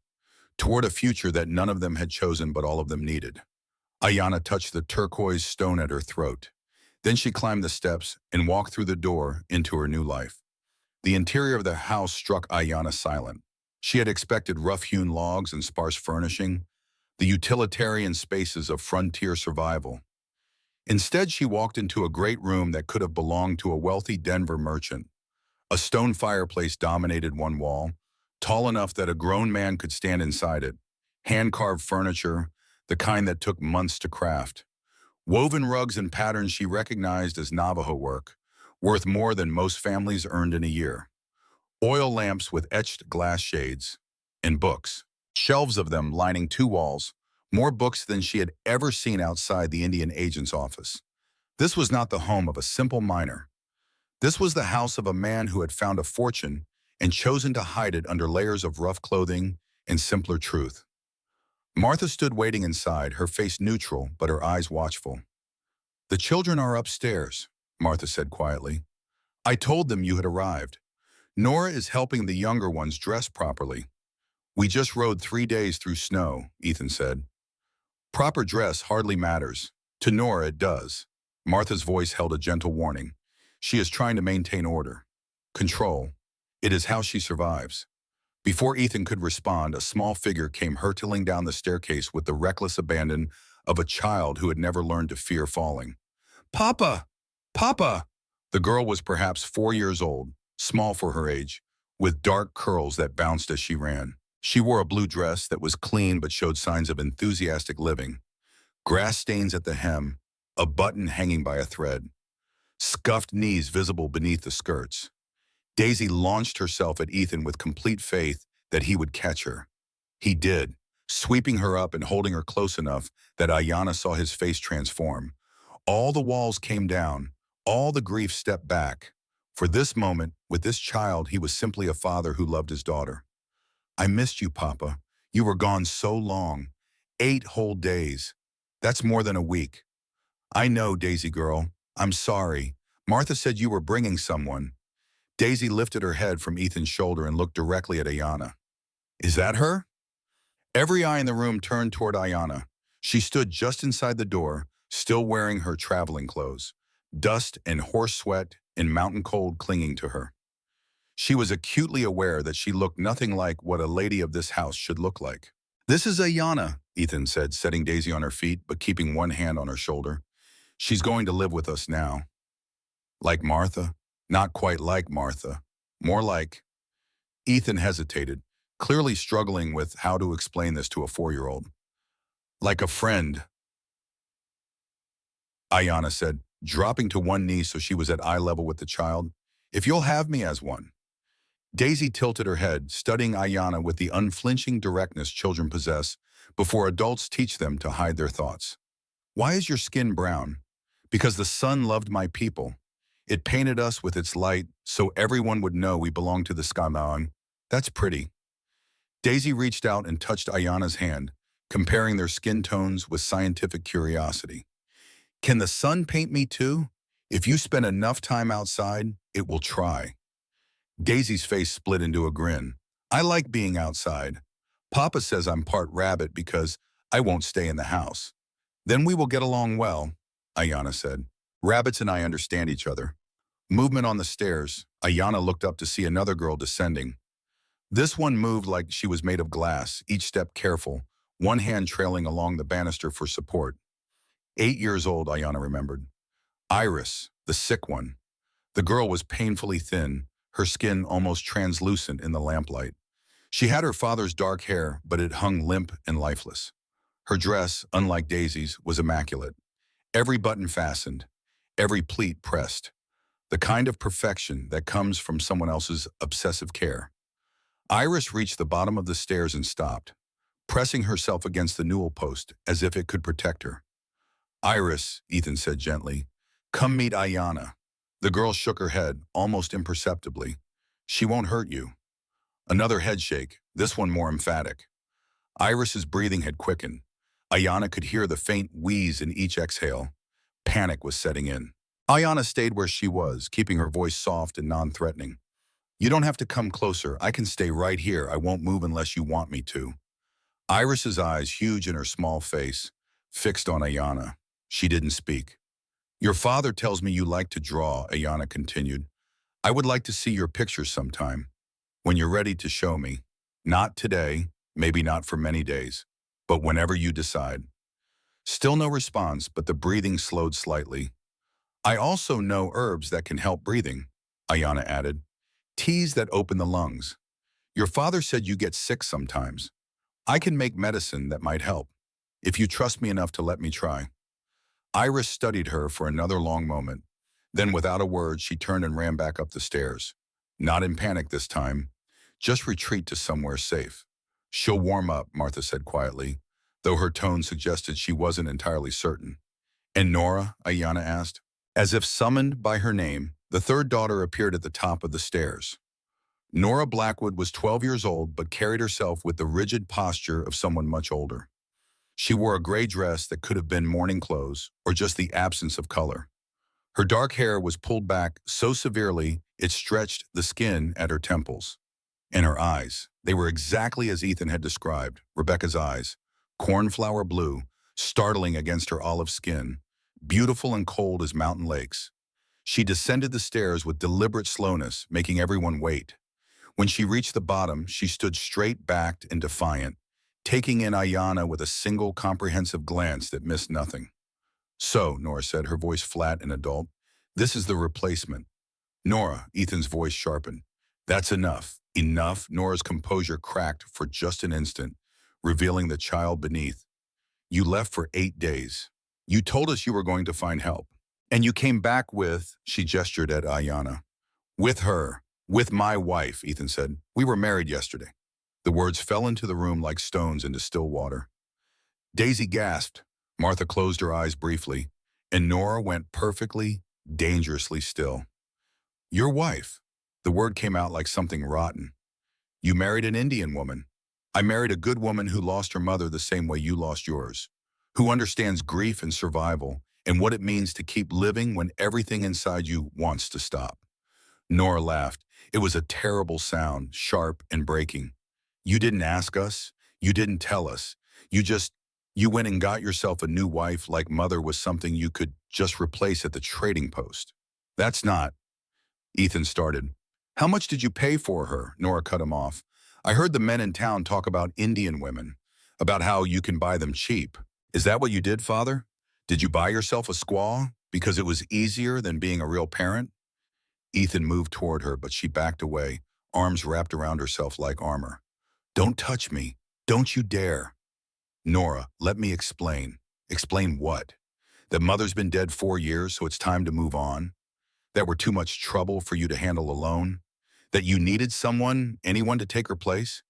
toward a future that none of them had chosen but all of them needed. Ayana touched the turquoise stone at her throat. Then she climbed the steps and walked through the door into her new life. The interior of the house struck Ayana silent. She had expected rough-hewn logs and sparse furnishing, the utilitarian spaces of frontier survival. Instead, she walked into a great room that could have belonged to a wealthy Denver merchant. A stone fireplace dominated one wall, tall enough that a grown man could stand inside it. Hand-carved furniture, the kind that took months to craft. Woven rugs and patterns she recognized as Navajo work, worth more than most families earned in a year. Oil lamps with etched glass shades. And books. Shelves of them lining 2 walls, more books than she had ever seen outside the Indian agent's office. This was not the home of a simple miner. This was the house of a man who had found a fortune and chosen to hide it under layers of rough clothing and simpler truth. Martha stood waiting inside, her face neutral but her eyes watchful. "The children are upstairs," Martha said quietly. "I told them you had arrived. Nora is helping the younger ones dress properly." "We just rode 3 days through snow," Ethan said. "Proper dress hardly matters. To Nora it does." Martha's voice held a gentle warning. "She is trying to maintain order. Control. It is how she survives." Before Ethan could respond, a small figure came hurtling down the staircase with the reckless abandon of a child who had never learned to fear falling. "Papa! Papa!" The girl was perhaps 4 years old, small for her age, with dark curls that bounced as she ran. She wore a blue dress that was clean but showed signs of enthusiastic living. Grass stains at the hem, a button hanging by a thread. Scuffed knees visible beneath the skirts. Daisy launched herself at Ethan with complete faith that he would catch her. He did, sweeping her up and holding her close enough that Ayana saw his face transform. All the walls came down, all the grief stepped back. For this moment, with this child, he was simply a father who loved his daughter. "I missed you, Papa. You were gone so long. 8 whole days. That's more than a week." "I know, Daisy girl. I'm sorry. Martha said you were bringing someone." Daisy lifted her head from Ethan's shoulder and looked directly at Ayana. "Is that her?" Every eye in the room turned toward Ayana. She stood just inside the door, still wearing her traveling clothes, dust and horse sweat and mountain cold clinging to her. She was acutely aware that she looked nothing like what a lady of this house should look like. "This is Ayana," Ethan said, setting Daisy on her feet but keeping one hand on her shoulder. "She's going to live with us now." "Like Martha?" "Not quite like Martha. More like—" Ethan hesitated, clearly struggling with how to explain this to a 4-year-old. "Like a friend," Ayana said, dropping to one knee so she was at eye level with the child. "If you'll have me as one." Daisy tilted her head, studying Ayana with the unflinching directness children possess before adults teach them to hide their thoughts. "Why is your skin brown?" "Because the sun loved my people. It painted us with its light so everyone would know we belong to the sky. That's pretty." Daisy reached out and touched Ayana's hand, comparing their skin tones with scientific curiosity. Can the sun paint me too? If you spend enough time outside, it will try. Daisy's face split into a grin. I like being outside. Papa says I'm part rabbit because I won't stay in the house. Then we will get along well, Ayana said. Rabbits and I understand each other. Movement on the stairs. Ayana looked up to see another girl descending. This one moved like she was made of glass, each step careful, one hand trailing along the banister for support. 8 years old, Ayana remembered. Iris, the sick one. The girl was painfully thin, her skin almost translucent in the lamplight. She had her father's dark hair, but it hung limp and lifeless. Her dress, unlike Daisy's, was immaculate. Every button fastened, every pleat pressed. The kind of perfection that comes from someone else's obsessive care. Iris reached the bottom of the stairs and stopped, pressing herself against the newel post as if it could protect her. Iris, Ethan said gently, come meet Ayana. The girl shook her head, almost imperceptibly. She won't hurt you. Another head shake, this one more emphatic. Iris's breathing had quickened. Ayana could hear the faint wheeze in each exhale. Panic was setting in. Ayana stayed where she was, keeping her voice soft and non-threatening. You don't have to come closer. I can stay right here. I won't move unless you want me to. Iris's eyes, huge in her small face, fixed on Ayana. She didn't speak. Your father tells me you like to draw, Ayana continued. I would like to see your pictures sometime, when you're ready to show me. Not today, maybe not for many days, but whenever you decide. Still no response, but the breathing slowed slightly. I also know herbs that can help breathing, Ayana added. Teas that open the lungs. Your father said you get sick sometimes. I can make medicine that might help, if you trust me enough to let me try. Iris studied her for another long moment. Then without a word, she turned and ran back up the stairs. Not in panic this time. Just retreat to somewhere safe. She'll warm up, Martha said quietly, though her tone suggested she wasn't entirely certain. And Nora? Ayana asked. As if summoned by her name, the third daughter appeared at the top of the stairs. Nora Blackwood was 12 years old, but carried herself with the rigid posture of someone much older. She wore a gray dress that could have been morning clothes or just the absence of color. Her dark hair was pulled back so severely it stretched the skin at her temples. And her eyes, they were exactly as Ethan had described, Rebecca's eyes, cornflower blue, startling against her olive skin, beautiful and cold as mountain lakes. She descended the stairs with deliberate slowness, making everyone wait. When she reached the bottom, she stood straight-backed and defiant, taking in Ayana with a single comprehensive glance that missed nothing. So, Nora said, her voice flat and adult, this is the replacement. Nora, Ethan's voice sharpened. That's enough. Enough. Nora's composure cracked for just an instant, revealing the child beneath. You left for 8 days. You told us you were going to find help. And you came back with, she gestured at Ayana. With her. With my wife, Ethan said. We were married yesterday. The words fell into the room like stones into still water. Daisy gasped. Martha closed her eyes briefly, and Nora went perfectly, dangerously still. Your wife. The word came out like something rotten. You married an Indian woman. I married a good woman who lost her mother the same way you lost yours, who understands grief and survival and what it means to keep living when everything inside you wants to stop. Nora laughed. It was a terrible sound, sharp and breaking. You didn't ask us. You didn't tell us. You went and got yourself a new wife like mother was something you could just replace at the trading post. That's not. Ethan started. How much did you pay for her? Nora cut him off. I heard the men in town talk about Indian women, about how you can buy them cheap. Is that what you did, Father? Did you buy yourself a squaw because it was easier than being a real parent? Ethan moved toward her, but she backed away, arms wrapped around herself like armor. Don't touch me. Don't you dare. Nora, let me explain. Explain what? That mother's been dead 4 years, so it's time to move on? That we're too much trouble for you to handle alone? That you needed someone, anyone to take her place?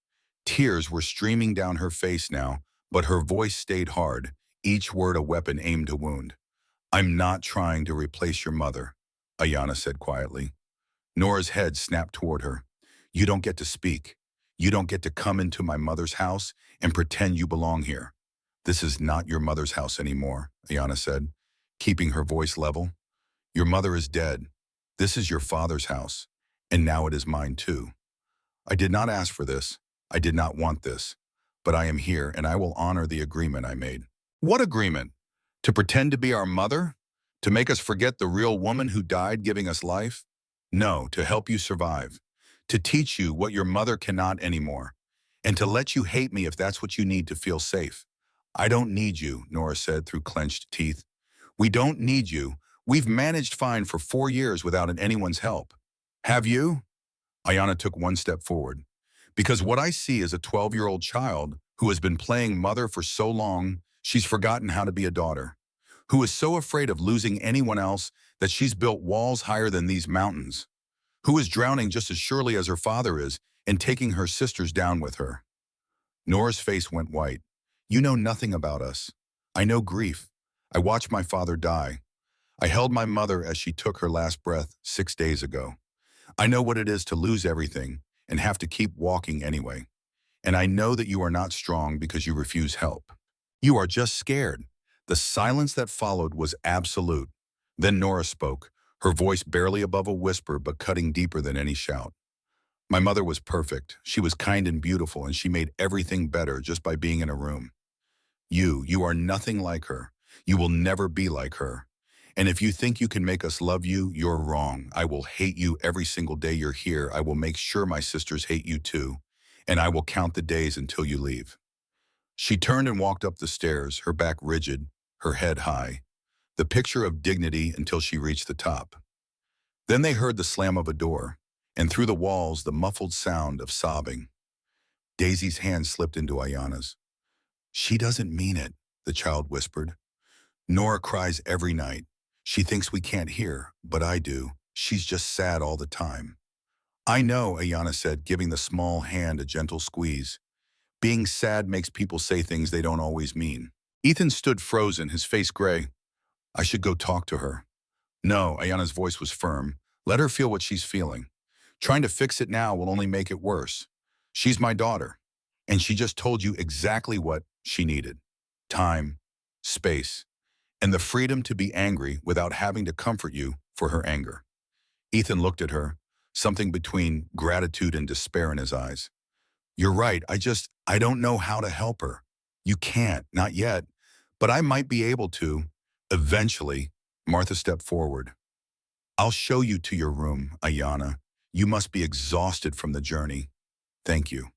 Tears were streaming down her face now, but her voice stayed hard, each word a weapon aimed to wound. I'm not trying to replace your mother, Ayana said quietly. Nora's head snapped toward her. You don't get to speak. You don't get to come into my mother's house and pretend you belong here. This is not your mother's house anymore, Ayana said. keeping her voice level. Your mother is dead. This is your father's house, and now it is mine too. I did not ask for this. I did not want this. But I am here, and I will honor the agreement I made. What agreement? To pretend to be our mother? To make us forget the real woman who died giving us life? No, to help you survive. To teach you what your mother cannot anymore. And to let you hate me if that's what you need to feel safe. I don't need you, Nora said through clenched teeth. We don't need you. We've managed fine for 4 years without anyone's help. Have you? Ayana took one step forward. Because what I see is a 12-year-old child who has been playing mother for so long, she's forgotten how to be a daughter. Who is so afraid of losing anyone else that she's built walls higher than these mountains. Who is drowning just as surely as her father is and taking her sisters down with her. Nora's face went white. You know nothing about us. I know grief. I watched my father die. I held my mother as she took her last breath 6 days ago. I know what it is to lose everything and have to keep walking anyway. And I know that you are not strong because you refuse help. You are just scared. The silence that followed was absolute. Then Nora spoke, her voice barely above a whisper but cutting deeper than any shout. My mother was perfect. She was kind and beautiful, and she made everything better just by being in a room. You are nothing like her. You will never be like her. And if you think you can make us love you, you're wrong. I will hate you every single day you're here. I will make sure my sisters hate you too. And I will count the days until you leave. She turned and walked up the stairs, her back rigid, her head high. The picture of dignity until she reached the top. Then they heard the slam of a door, and through the walls the muffled sound of sobbing. Daisy's hand slipped into Ayana's. She doesn't mean it, the child whispered. Nora cries every night. She thinks we can't hear, but I do. She's just sad all the time. I know, Ayana said, giving the small hand a gentle squeeze. Being sad makes people say things they don't always mean. Ethan stood frozen, his face gray. I should go talk to her. No, Ayana's voice was firm. Let her feel what she's feeling. Trying to fix it now will only make it worse. She's my daughter, and she just told you exactly what she needed. Time, space, and the freedom to be angry without having to comfort you for her anger. Ethan looked at her, something between gratitude and despair in his eyes. You're right, I don't know how to help her. You can't, not yet, but I might be able to. Eventually, Martha stepped forward. I'll show you to your room, Ayana. You must be exhausted from the journey. Thank you.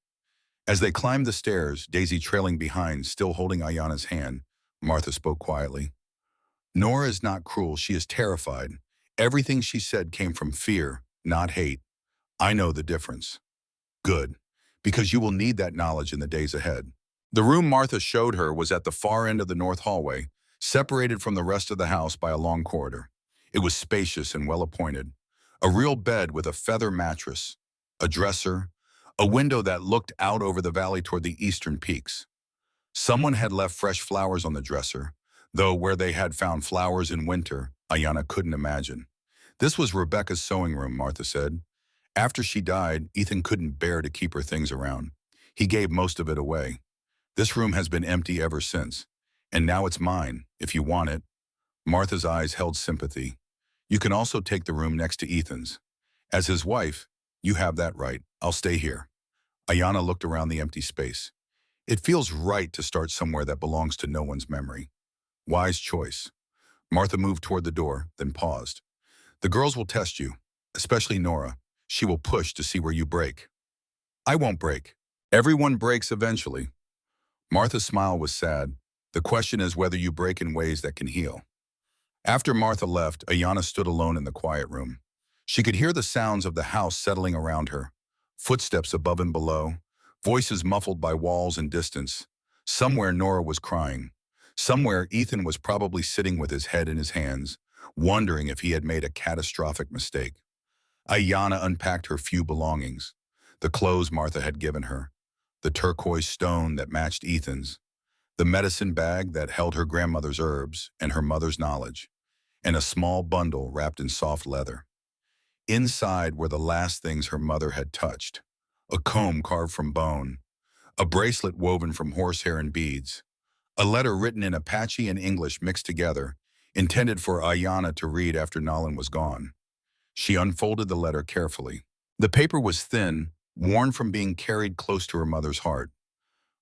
As they climbed the stairs, Daisy trailing behind, still holding Ayana's hand, Martha spoke quietly. Nora is not cruel, she is terrified. Everything she said came from fear, not hate. I know the difference. Good, because you will need that knowledge in the days ahead. The room Martha showed her was at the far end of the north hallway, separated from the rest of the house by a long corridor. It was spacious and well-appointed. A real bed with a feather mattress, a dresser, a window that looked out over the valley toward the eastern peaks. Someone had left fresh flowers on the dresser, though where they had found flowers in winter, Ayana couldn't imagine. This was Rebecca's sewing room, Martha said. After she died, Ethan couldn't bear to keep her things around. He gave most of it away. This room has been empty ever since, and now it's mine, if you want it. Martha's eyes held sympathy. You can also take the room next to Ethan's. As his wife, you have that right. I'll stay here. Ayana looked around the empty space. It feels right to start somewhere that belongs to no one's memory. Wise choice. Martha moved toward the door, then paused. The girls will test you, especially Nora. She will push to see where you break. I won't break. Everyone breaks eventually. Martha's smile was sad. The question is whether you break in ways that can heal. After Martha left, Ayana stood alone in the quiet room. She could hear the sounds of the house settling around her. Footsteps above and below, voices muffled by walls and distance. Somewhere Nora was crying. Somewhere Ethan was probably sitting with his head in his hands, wondering if he had made a catastrophic mistake. Ayana unpacked her few belongings. The clothes Martha had given her, the turquoise stone that matched Ethan's, the medicine bag that held her grandmother's herbs and her mother's knowledge, and a small bundle wrapped in soft leather. Inside were the last things her mother had touched: a comb carved from bone, a bracelet woven from horsehair and beads, a letter written in Apache and English mixed together, intended for Ayana to read after Nolan was gone. She unfolded the letter carefully. The paper was thin, worn from being carried close to her mother's heart.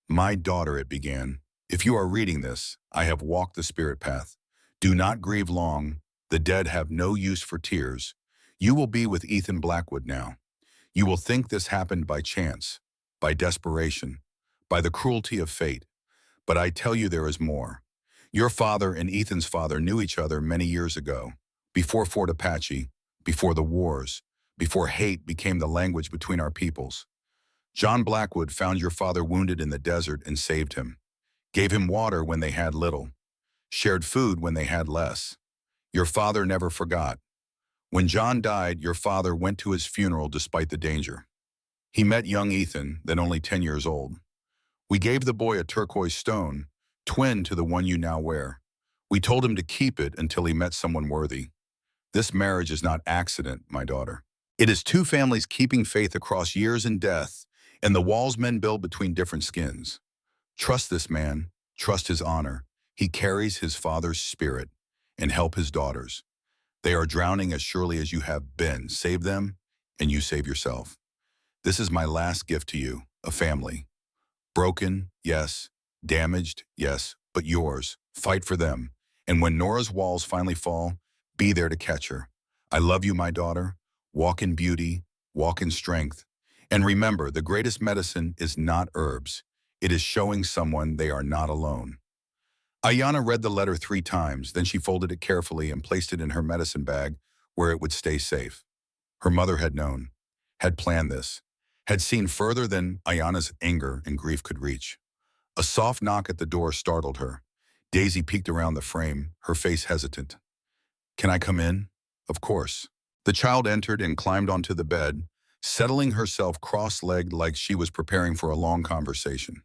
"My daughter," it began, "if you are reading this, I have walked the spirit path. Do not grieve long. The dead have no use for tears. You will be with Ethan Blackwood now. You will think this happened by chance, by desperation, by the cruelty of fate. But I tell you there is more. Your father and Ethan's father knew each other many years ago, before Fort Apache, before the wars, before hate became the language between our peoples. John Blackwood found your father wounded in the desert and saved him, gave him water when they had little, shared food when they had less. Your father never forgot. When John died, your father went to his funeral despite the danger. He met young Ethan, then only 10 years old. We gave the boy a turquoise stone, twin to the one you now wear. We told him to keep it until he met someone worthy. This marriage is not accident, my daughter. It is two families keeping faith across years and death, and the walls men build between different skins. Trust this man, trust his honor. He carries his father's spirit, and help his daughters. They are drowning as surely as you have been. Save them, and you save yourself. This is my last gift to you, a family. Broken, yes. Damaged, yes. But yours. Fight for them. And when Nora's walls finally fall, be there to catch her. I love you, my daughter. Walk in beauty, walk in strength. And remember, the greatest medicine is not herbs. It is showing someone they are not alone." Ayana read the letter 3 times, then she folded it carefully and placed it in her medicine bag where it would stay safe. Her mother had known, had planned this, had seen further than Ayana's anger and grief could reach. A soft knock at the door startled her. Daisy peeked around the frame, her face hesitant. "Can I come in?" "Of course." The child entered and climbed onto the bed, settling herself cross-legged like she was preparing for a long conversation.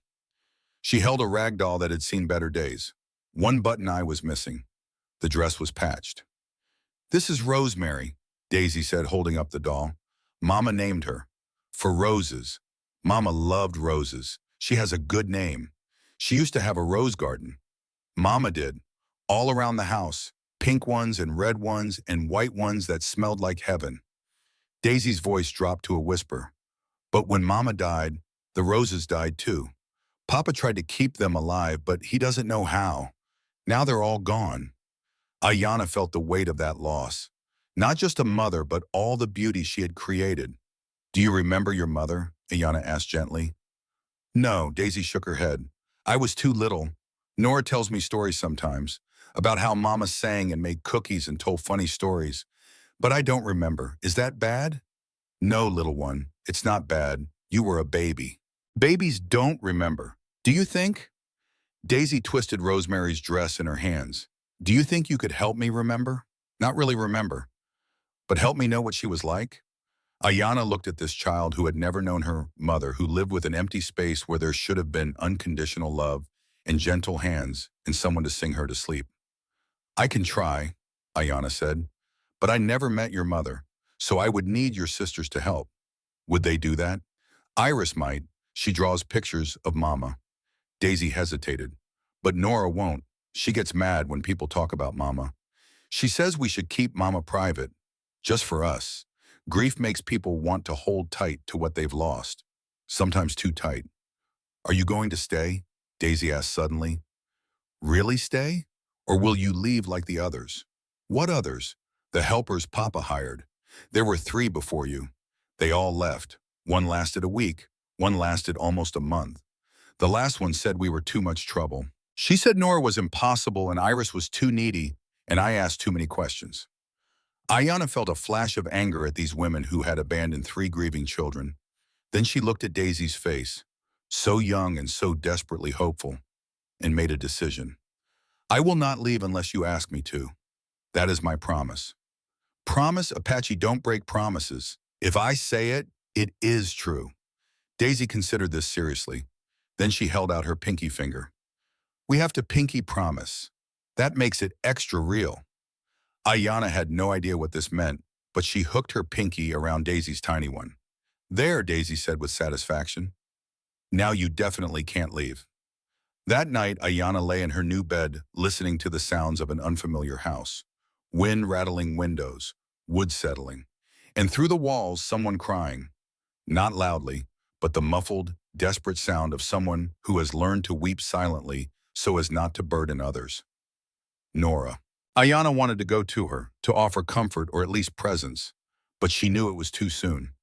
She held a rag doll that had seen better days. One button eye was missing. The dress was patched. "This is Rosemary," Daisy said, holding up the doll. "Mama named her. For roses. Mama loved roses. She has a good name. She used to have a rose garden. Mama did. All around the house. Pink ones and red ones and white ones that smelled like heaven." Daisy's voice dropped to a whisper. "But when Mama died, the roses died too. Papa tried to keep them alive, but he doesn't know how. Now they're all gone." Ayana felt the weight of that loss. Not just a mother, but all the beauty she had created. "Do you remember your mother?" Ayana asked gently. "No," Daisy shook her head. "I was too little. Nora tells me stories sometimes, about how Mama sang and made cookies and told funny stories. But I don't remember. Is that bad?" "No, little one, it's not bad. You were a baby. Babies don't remember. Do you think?" Daisy twisted Rosemary's dress in her hands. "Do you think you could help me remember? Not really remember, but help me know what she was like?" Ayana looked at this child who had never known her mother, who lived with an empty space where there should have been unconditional love and gentle hands and someone to sing her to sleep. "I can try," Ayana said, "but I never met your mother, so I would need your sisters to help." "Would they do that?" "Iris might. She draws pictures of Mama." Daisy hesitated. "But Nora won't. She gets mad when people talk about Mama. She says we should keep Mama private, just for us. Grief makes people want to hold tight to what they've lost, sometimes too tight." "Are you going to stay?" Daisy asked suddenly. "Really stay? Or will you leave like the others?" "What others?" "The helpers Papa hired. There were 3 before you. They all left. One lasted a week. One lasted almost a month. The last one said we were too much trouble. She said Nora was impossible and Iris was too needy, and I asked too many questions." Ayana felt a flash of anger at these women who had abandoned 3 grieving children. Then she looked at Daisy's face, so young and so desperately hopeful, and made a decision. "I will not leave unless you ask me to. That is my promise." "Promise, Apache, don't break promises. If I say it, it is true." Daisy considered this seriously. Then she held out her pinky finger. "We have to pinky promise. That makes it extra real." Ayana had no idea what this meant, but she hooked her pinky around Daisy's tiny one. "There," Daisy said with satisfaction. "Now you definitely can't leave." That night, Ayana lay in her new bed, listening to the sounds of an unfamiliar house. Wind rattling windows, wood settling, and through the walls, someone crying. Not loudly, but the muffled, desperate sound of someone who has learned to weep silently so as not to burden others. Nora. Ayana wanted to go to her, to offer comfort or at least presence, but she knew it was too soon.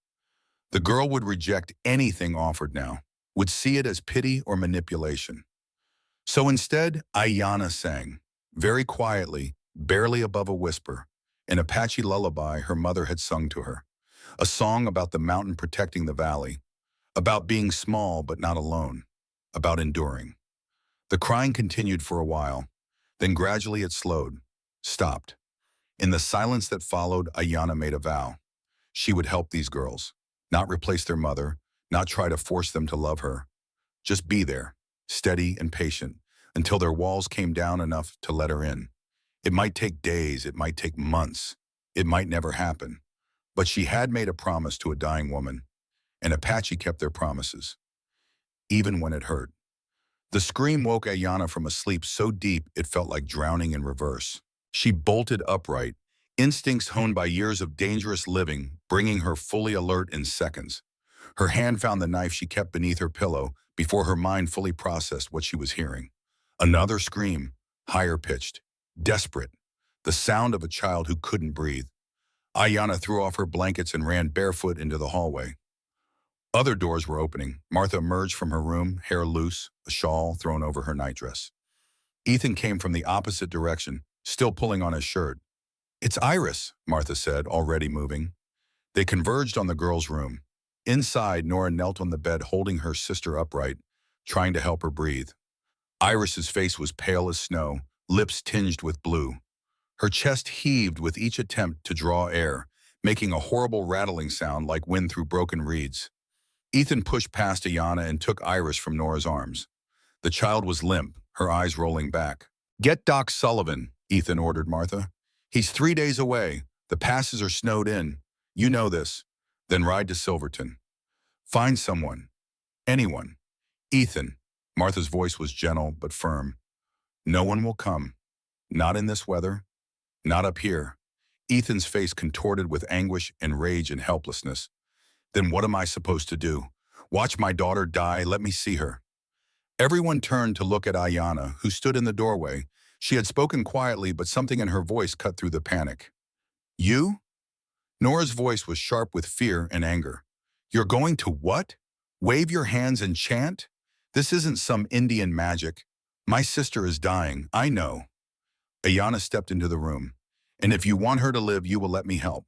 The girl would reject anything offered now, would see it as pity or manipulation. So instead, Ayana sang, very quietly, barely above a whisper, an Apache lullaby her mother had sung to her. A song about the mountain protecting the valley, about being small but not alone, about enduring. The crying continued for a while, then gradually it slowed, stopped. In the silence that followed, Ayana made a vow. She would help these girls, not replace their mother, not try to force them to love her. Just be there, steady and patient, until their walls came down enough to let her in. It might take days, it might take months, it might never happen. But she had made a promise to a dying woman, and Apache kept their promises, even when it hurt. The scream woke Ayana from a sleep so deep it felt like drowning in reverse. She bolted upright, instincts honed by years of dangerous living, bringing her fully alert in seconds. Her hand found the knife she kept beneath her pillow before her mind fully processed what she was hearing. Another scream, higher pitched, desperate, the sound of a child who couldn't breathe. Ayana threw off her blankets and ran barefoot into the hallway. Other doors were opening. Martha emerged from her room, hair loose, a shawl thrown over her nightdress. Ethan came from the opposite direction, still pulling on his shirt. "It's Iris," Martha said, already moving. They converged on the girl's room. Inside, Nora knelt on the bed holding her sister upright, trying to help her breathe. Iris's face was pale as snow, lips tinged with blue. Her chest heaved with each attempt to draw air, making a horrible rattling sound like wind through broken reeds. Ethan pushed past Ayana and took Iris from Nora's arms. The child was limp, her eyes rolling back. "Get Doc Sullivan," Ethan ordered Martha. "He's 3 days away. The passes are snowed in. You know this. Then ride to Silverton. Find someone. Anyone. Ethan." Martha's voice was gentle but firm. "No one will come. Not in this weather. Not up here." Ethan's face contorted with anguish and rage and helplessness. "Then what am I supposed to do? Watch my daughter die? Let me see her." Everyone turned to look at Ayana, who stood in the doorway. She had spoken quietly, but something in her voice cut through the panic. "You?" Nora's voice was sharp with fear and anger. "You're going to what? Wave your hands and chant? This isn't some Indian magic. My sister is dying, I know." Ayana stepped into the room. "And if you want her to live, you will let me help."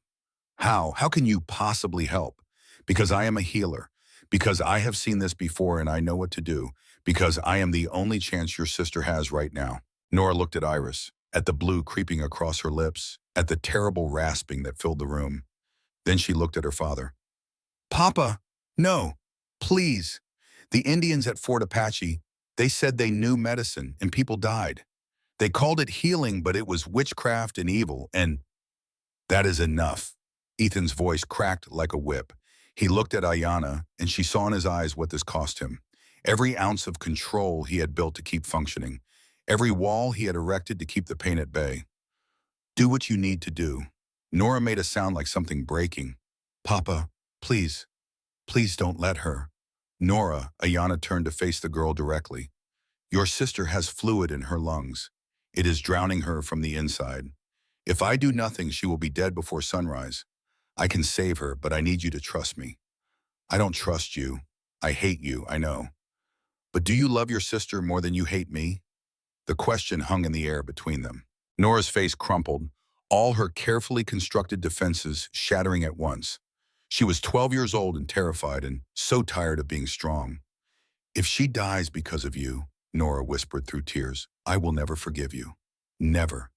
"How? How can you possibly help?" "Because I am a healer. Because I have seen this before and I know what to do. Because I am the only chance your sister has right now." Nora looked at Iris, at the blue creeping across her lips, at the terrible rasping that filled the room. Then she looked at her father. "Papa, no, please. The Indians at Fort Apache, they said they knew medicine and people died. They called it healing, but it was witchcraft and evil, and—" "That is enough." Ethan's voice cracked like a whip. He looked at Ayana, and she saw in his eyes what this cost him. Every ounce of control he had built to keep functioning. Every wall he had erected to keep the pain at bay. "Do what you need to do." Nora made a sound like something breaking. "Papa, please, please don't let her." "Nora," Ayana turned to face the girl directly. "Your sister has fluid in her lungs. It is drowning her from the inside. If I do nothing, she will be dead before sunrise. I can save her, but I need you to trust me. I don't trust you. I hate you, I know. But do you love your sister more than you hate me?" The question hung in the air between them. Nora's face crumpled, all her carefully constructed defenses shattering at once. She was 12 years old and terrified and so tired of being strong. "If she dies because of you," Nora whispered through tears, "I will never forgive you. Never.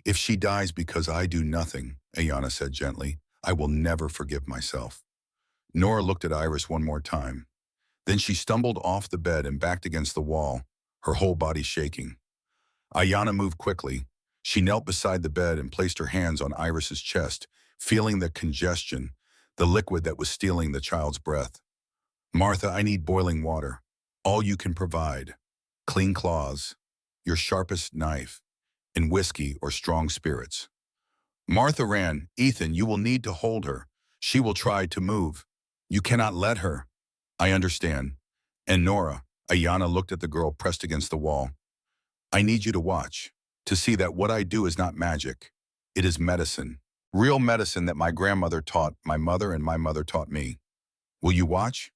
If she dies because I do nothing," Ayana said gently, "I will never forgive myself." Nora looked at Iris one more time. Then she stumbled off the bed and backed against the wall, her whole body shaking. Ayana moved quickly. She knelt beside the bed and placed her hands on Iris's chest, feeling the congestion, the liquid that was stealing the child's breath. "Martha, I need boiling water. All you can provide." clean claws, your sharpest knife, and whiskey or strong spirits. Martha ran. Ethan, you will need to hold her. She will try to move. You cannot let her. I understand. And Nora, Ayana looked at the girl pressed against the wall. I need you to watch, to see that what I do is not magic. It is medicine. Real medicine that my grandmother taught my mother and my mother taught me. Will you watch?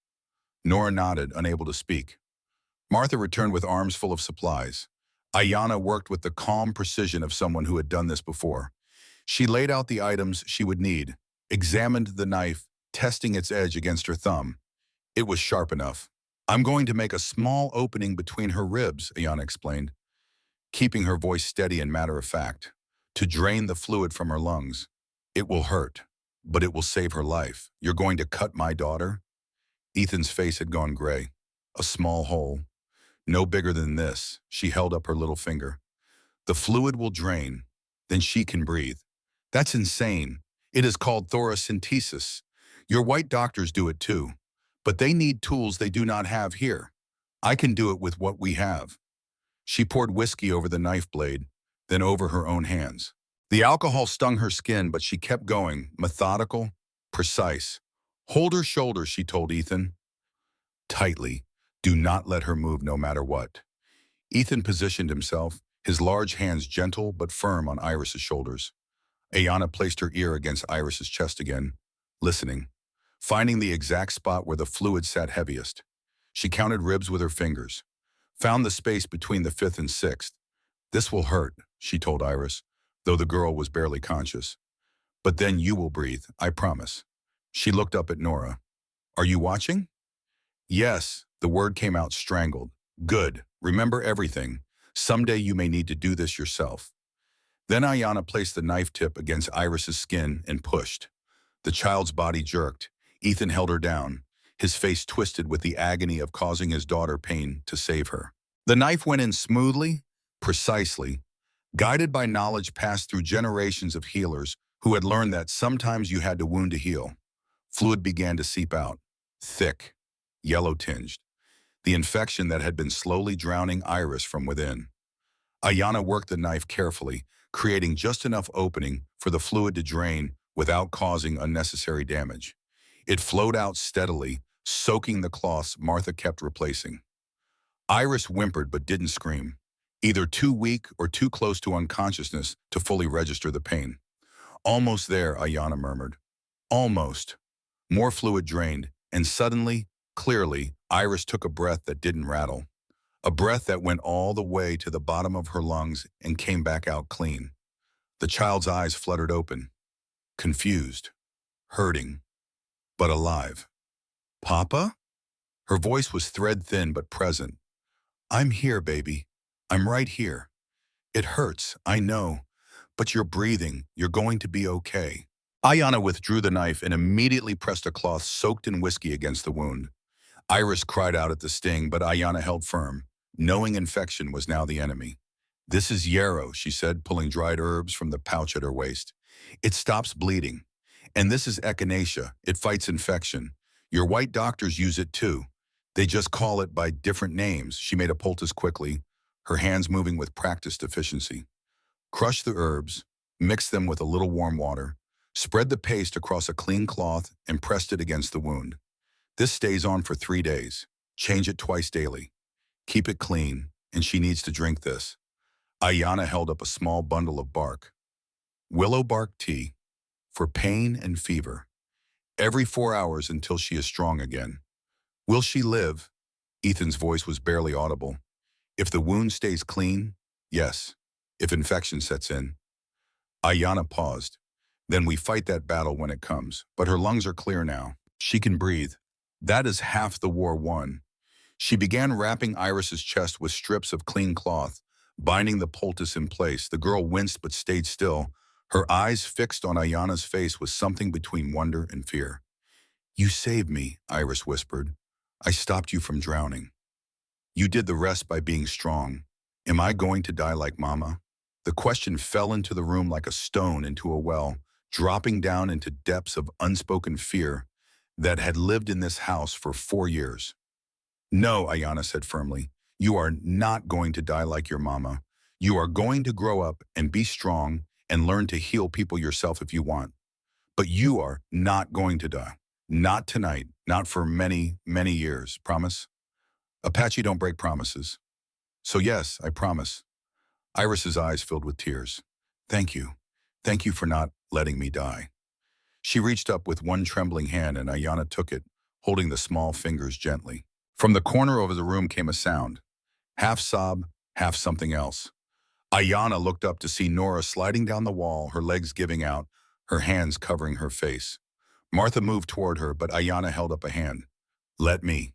Nora nodded, unable to speak. Martha returned with arms full of supplies. Ayana worked with the calm precision of someone who had done this before. She laid out the items she would need, examined the knife, testing its edge against her thumb. It was sharp enough. I'm going to make a small opening between her ribs, Ayana explained, keeping her voice steady and matter-of-fact, to drain the fluid from her lungs. It will hurt, but it will save her life. You're going to cut my daughter? Ethan's face had gone gray. A small hole. No bigger than this. She held up her little finger. The fluid will drain. Then she can breathe. That's insane. It is called thoracentesis. Your white doctors do it too. But they need tools they do not have here. I can do it with what we have. She poured whiskey over the knife blade, then over her own hands. The alcohol stung her skin, but she kept going, methodical, precise. Hold her shoulders, she told Ethan. Tightly. Do not let her move no matter what. Ethan positioned himself, his large hands gentle but firm on Iris's shoulders. Ayana placed her ear against Iris's chest again, listening, finding the exact spot where the fluid sat heaviest. She counted ribs with her fingers, found the space between the fifth and sixth. This will hurt, she told Iris, though the girl was barely conscious. But then you will breathe, I promise. She looked up at Nora. Are you watching? Yes, the word came out strangled. Good, remember everything. Someday you may need to do this yourself. Then Ayana placed the knife tip against Iris's skin and pushed. The child's body jerked. Ethan held her down, his face twisted with the agony of causing his daughter pain to save her. The knife went in smoothly, precisely, guided by knowledge passed through generations of healers who had learned that sometimes you had to wound to heal. Fluid began to seep out, thick, yellow-tinged, the infection that had been slowly drowning Iris from within. Ayana worked the knife carefully, creating just enough opening for the fluid to drain without causing unnecessary damage. It flowed out steadily, soaking the cloths Martha kept replacing. Iris whimpered but didn't scream, either too weak or too close to unconsciousness to fully register the pain. Almost there, Ayana murmured. Almost. More fluid drained, and suddenly, clearly, Iris took a breath that didn't rattle. A breath that went all the way to the bottom of her lungs and came back out clean. The child's eyes fluttered open, confused, hurting, but alive. Papa? Her voice was thread-thin but present. I'm here, baby. I'm right here. It hurts, I know, but you're breathing. You're going to be okay. Ayana withdrew the knife and immediately pressed a cloth soaked in whiskey against the wound. Iris cried out at the sting, but Ayana held firm, knowing infection was now the enemy. This is yarrow, she said, pulling dried herbs from the pouch at her waist. It stops bleeding. And this is echinacea. It fights infection. Your white doctors use it too. They just call it by different names. She made a poultice quickly, her hands moving with practiced efficiency. Crush the herbs, mix them with a little warm water, spread the paste across a clean cloth and pressed it against the wound. This stays on for 3 days. Change it twice daily. Keep it clean, and she needs to drink this. Ayana held up a small bundle of bark. Willow bark tea, for pain and fever. Every 4 hours until she is strong again. Will she live? Ethan's voice was barely audible. If the wound stays clean, yes. If infection sets in. Ayana paused. Then we fight that battle when it comes. But her lungs are clear now. She can breathe. That is half the war won. She began wrapping Iris's chest with strips of clean cloth, binding the poultice in place. The girl winced but stayed still, her eyes fixed on Ayana's face with something between wonder and fear. You saved me, Iris whispered. I stopped you from drowning. You did the rest by being strong. Am I going to die like Mama? The question fell into the room like a stone into a well, dropping down into depths of unspoken fear that had lived in this house for 4 years. No, Ayana said firmly. You are not going to die like your mama. You are going to grow up and be strong and learn to heal people yourself if you want. But you are not going to die. Not tonight, not for many, many years. Promise? Apache don't break promises. So yes, I promise. Iris's eyes filled with tears. Thank you. Thank you for not letting me die. She reached up with one trembling hand and Ayana took it, holding the small fingers gently. From the corner of the room came a sound. Half sob, half something else. Ayana looked up to see Nora sliding down the wall, her legs giving out, her hands covering her face. Martha moved toward her, but Ayana held up a hand. Let me.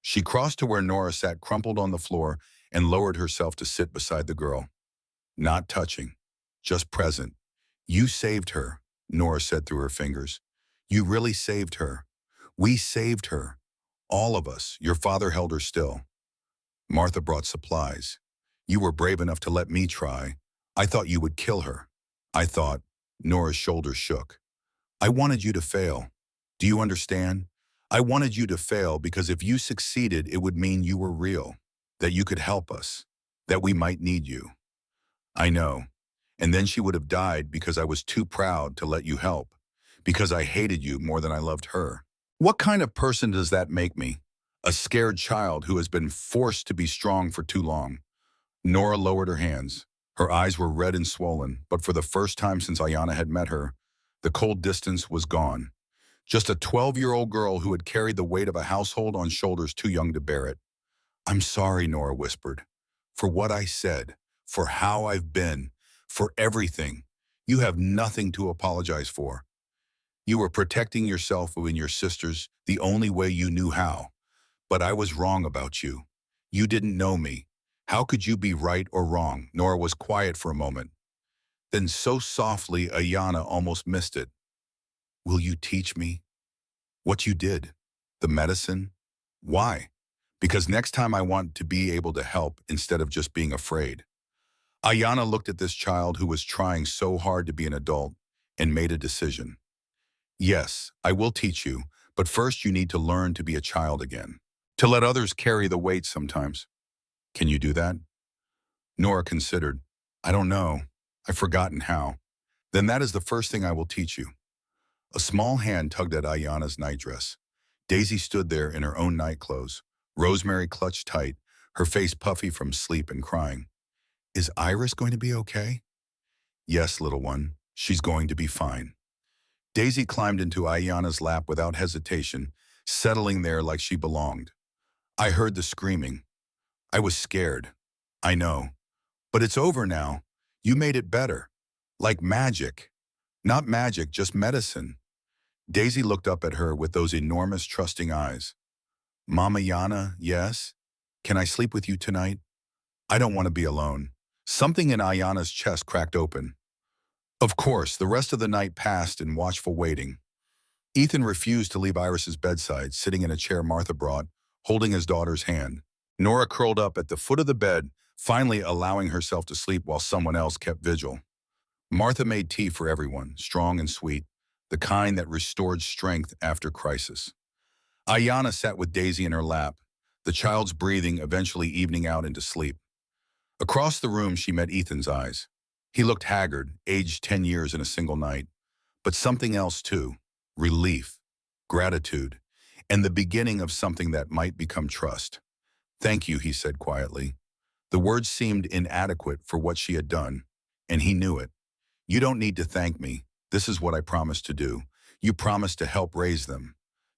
She crossed to where Nora sat crumpled on the floor and lowered herself to sit beside the girl. Not touching, just present. You saved her, Nora said through her fingers. You really saved her. We saved her. All of us. Your father held her still. Martha brought supplies. You were brave enough to let me try. I thought you would kill her. I thought, Nora's shoulders shook. I wanted you to fail. Do you understand? I wanted you to fail because if you succeeded, it would mean you were real, that you could help us, that we might need you. I know. And then she would have died because I was too proud to let you help, because I hated you more than I loved her. What kind of person does that make me? A scared child who has been forced to be strong for too long. Nora lowered her hands. Her eyes were red and swollen, but for the first time since Ayana had met her, the cold distance was gone. Just a 12-year-old girl who had carried the weight of a household on shoulders too young to bear it. I'm sorry, Nora whispered, for what I said, for how I've been, for everything. You have nothing to apologize for. You were protecting yourself and your sisters the only way you knew how. But I was wrong about you. You didn't know me. How could you be right or wrong? Nora was quiet for a moment. Then so softly, Ayana almost missed it. Will you teach me what you did? The medicine? Why? Because next time I want to be able to help instead of just being afraid. Ayana looked at this child who was trying so hard to be an adult and made a decision. Yes, I will teach you, but first you need to learn to be a child again. To let others carry the weight sometimes. Can you do that? Nora considered. I don't know. I've forgotten how. Then that is the first thing I will teach you. A small hand tugged at Ayana's nightdress. Daisy stood there in her own nightclothes. Rosemary clutched tight, her face puffy from sleep and crying. Is Iris going to be okay? Yes, little one. She's going to be fine. Daisy climbed into Ayana's lap without hesitation, settling there like she belonged. I heard the screaming. I was scared. I know. But it's over now. You made it better. Like magic. Not magic, just medicine. Daisy looked up at her with those enormous, trusting eyes. Mama Yana, yes? Can I sleep with you tonight? I don't want to be alone. Something in Ayana's chest cracked open. Of course, the rest of the night passed in watchful waiting. Ethan refused to leave Iris's bedside, sitting in a chair Martha brought, holding his daughter's hand. Nora curled up at the foot of the bed, finally allowing herself to sleep while someone else kept vigil. Martha made tea for everyone, strong and sweet, the kind that restored strength after crisis. Ayana sat with Daisy in her lap, the child's breathing eventually evening out into sleep. Across the room, she met Ethan's eyes. He looked haggard, aged 10 years in a single night. But something else too, relief, gratitude, and the beginning of something that might become trust. Thank you, he said quietly. The words seemed inadequate for what she had done, and he knew it. You don't need to thank me. This is what I promised to do. You promised to help raise them,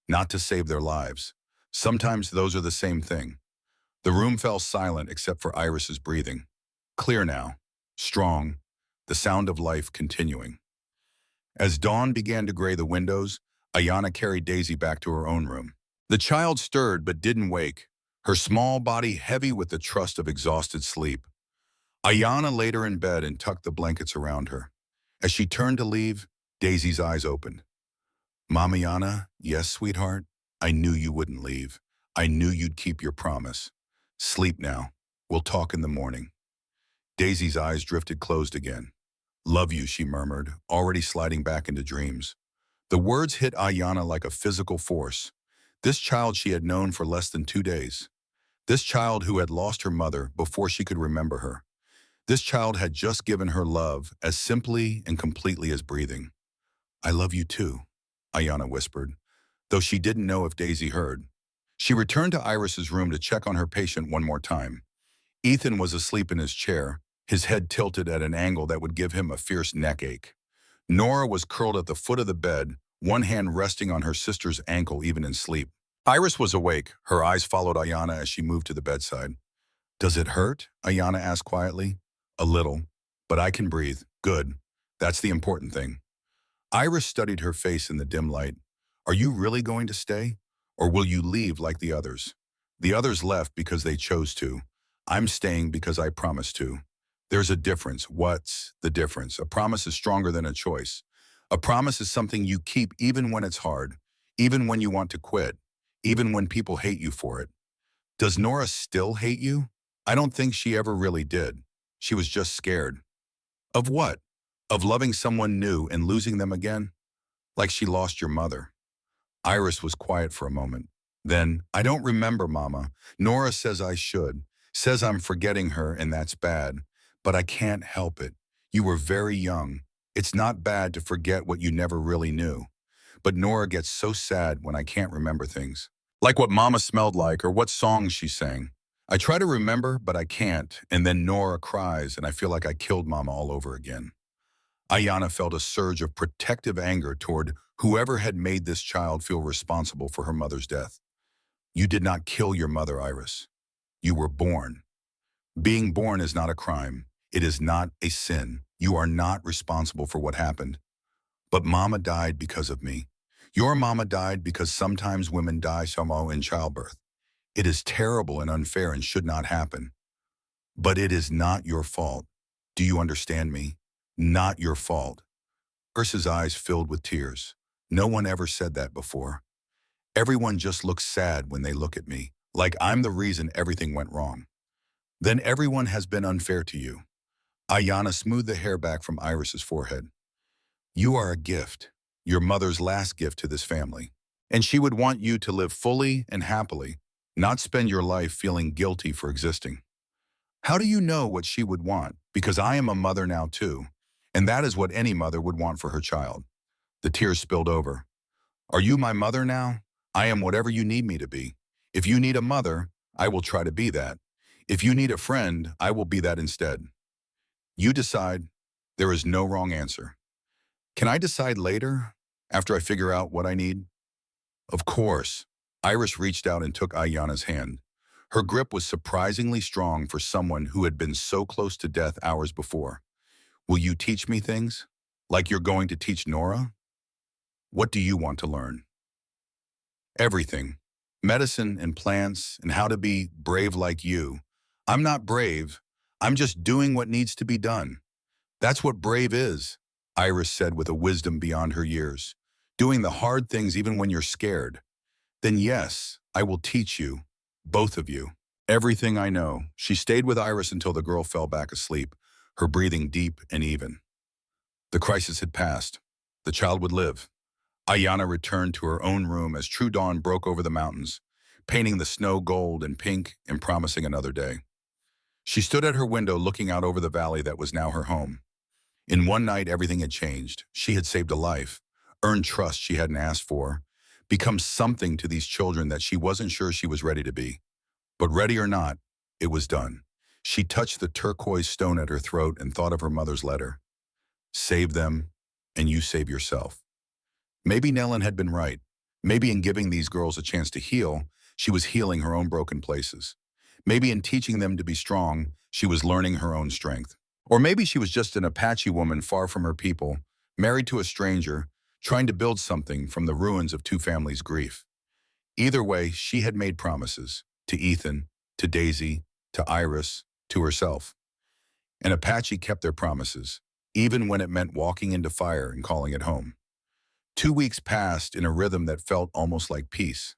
not to save their lives. Sometimes those are the same thing. The room fell silent except for Iris's breathing. Clear now, strong, the sound of life continuing. As dawn began to gray the windows, Ayana carried Daisy back to her own room. The child stirred but didn't wake, her small body heavy with the trust of exhausted sleep. Ayana laid her in bed and tucked the blankets around her. As she turned to leave, Daisy's eyes opened. Mama Yana, yes, sweetheart? I knew you wouldn't leave. I knew you'd keep your promise. Sleep now. We'll talk in the morning. Daisy's eyes drifted closed again. Love you, she murmured, already sliding back into dreams. The words hit Ayana like a physical force. This child she had known for less than 2 days. This child who had lost her mother before she could remember her. This child had just given her love as simply and completely as breathing. I love you too, Ayanna whispered, though she didn't know if Daisy heard. She returned to Iris's room to check on her patient one more time. Ethan was asleep in his chair, his head tilted at an angle that would give him a fierce neck ache. Nora was curled at the foot of the bed, one hand resting on her sister's ankle even in sleep. Iris was awake. Her eyes followed Ayanna as she moved to the bedside. Does it hurt? Ayanna asked quietly. A little, but I can breathe. Good. That's the important thing. Iris studied her face in the dim light. Are you really going to stay? Or will you leave like the others? The others left because they chose to. I'm staying because I promised to. There's a difference. What's the difference? A promise is stronger than a choice. A promise is something you keep even when it's hard, even when you want to quit, even when people hate you for it. Does Nora still hate you? I don't think she ever really did. She was just scared. Of what? Of loving someone new and losing them again? Like she lost your mother. Iris was quiet for a moment. Then, I don't remember, Mama. Nora says I should. Says I'm forgetting her and that's bad. But I can't help it. You were very young. It's not bad to forget what you never really knew. But Nora gets so sad when I can't remember things. Like what Mama smelled like or what songs she sang. I try to remember, but I can't. And then Nora cries and I feel like I killed Mama all over again. Ayanna felt a surge of protective anger toward whoever had made this child feel responsible for her mother's death. You did not kill your mother, Iris. You were born. Being born is not a crime. It is not a sin. You are not responsible for what happened. But Mama died because of me. Your Mama died because sometimes women die somehow in childbirth. It is terrible and unfair and should not happen. But it is not your fault. Do you understand me? Not your fault. Iris's eyes filled with tears. No one ever said that before. Everyone just looks sad when they look at me, like I'm the reason everything went wrong. Then everyone has been unfair to you. Ayanna smoothed the hair back from Iris's forehead. You are a gift, your mother's last gift to this family. And she would want you to live fully and happily, not spend your life feeling guilty for existing. How do you know what she would want? Because I am a mother now too, and that is what any mother would want for her child. The tears spilled over. Are you my mother now? I am whatever you need me to be. If you need a mother, I will try to be that. If you need a friend, I will be that instead. You decide. There is no wrong answer. Can I decide later, after I figure out what I need? Of course. Iris reached out and took Ayanna's hand. Her grip was surprisingly strong for someone who had been so close to death hours before. Will you teach me things? Like you're going to teach Nora? What do you want to learn? Everything. Medicine and plants and how to be brave like you. I'm not brave. I'm just doing what needs to be done. That's what brave is, Iris said with a wisdom beyond her years. Doing the hard things even when you're scared. Then yes, I will teach you, both of you, everything I know. She stayed with Iris until the girl fell back asleep, her breathing deep and even. The crisis had passed. The child would live. Ayanna returned to her own room as true dawn broke over the mountains, painting the snow gold and pink and promising another day. She stood at her window looking out over the valley that was now her home. In one night, everything had changed. She had saved a life, earned trust she hadn't asked for, become something to these children that she wasn't sure she was ready to be. But ready or not, it was done. She touched the turquoise stone at her throat and thought of her mother's letter. Save them, and you save yourself. Maybe Nellen had been right. Maybe in giving these girls a chance to heal, she was healing her own broken places. Maybe in teaching them to be strong, she was learning her own strength. Or maybe she was just an Apache woman far from her people, married to a stranger, trying to build something from the ruins of two families' grief. Either way, she had made promises, to Ethan, to Daisy, to Iris, to herself. And Apache kept their promises, even when it meant walking into fire and calling it home. 2 weeks passed in a rhythm that felt almost like peace.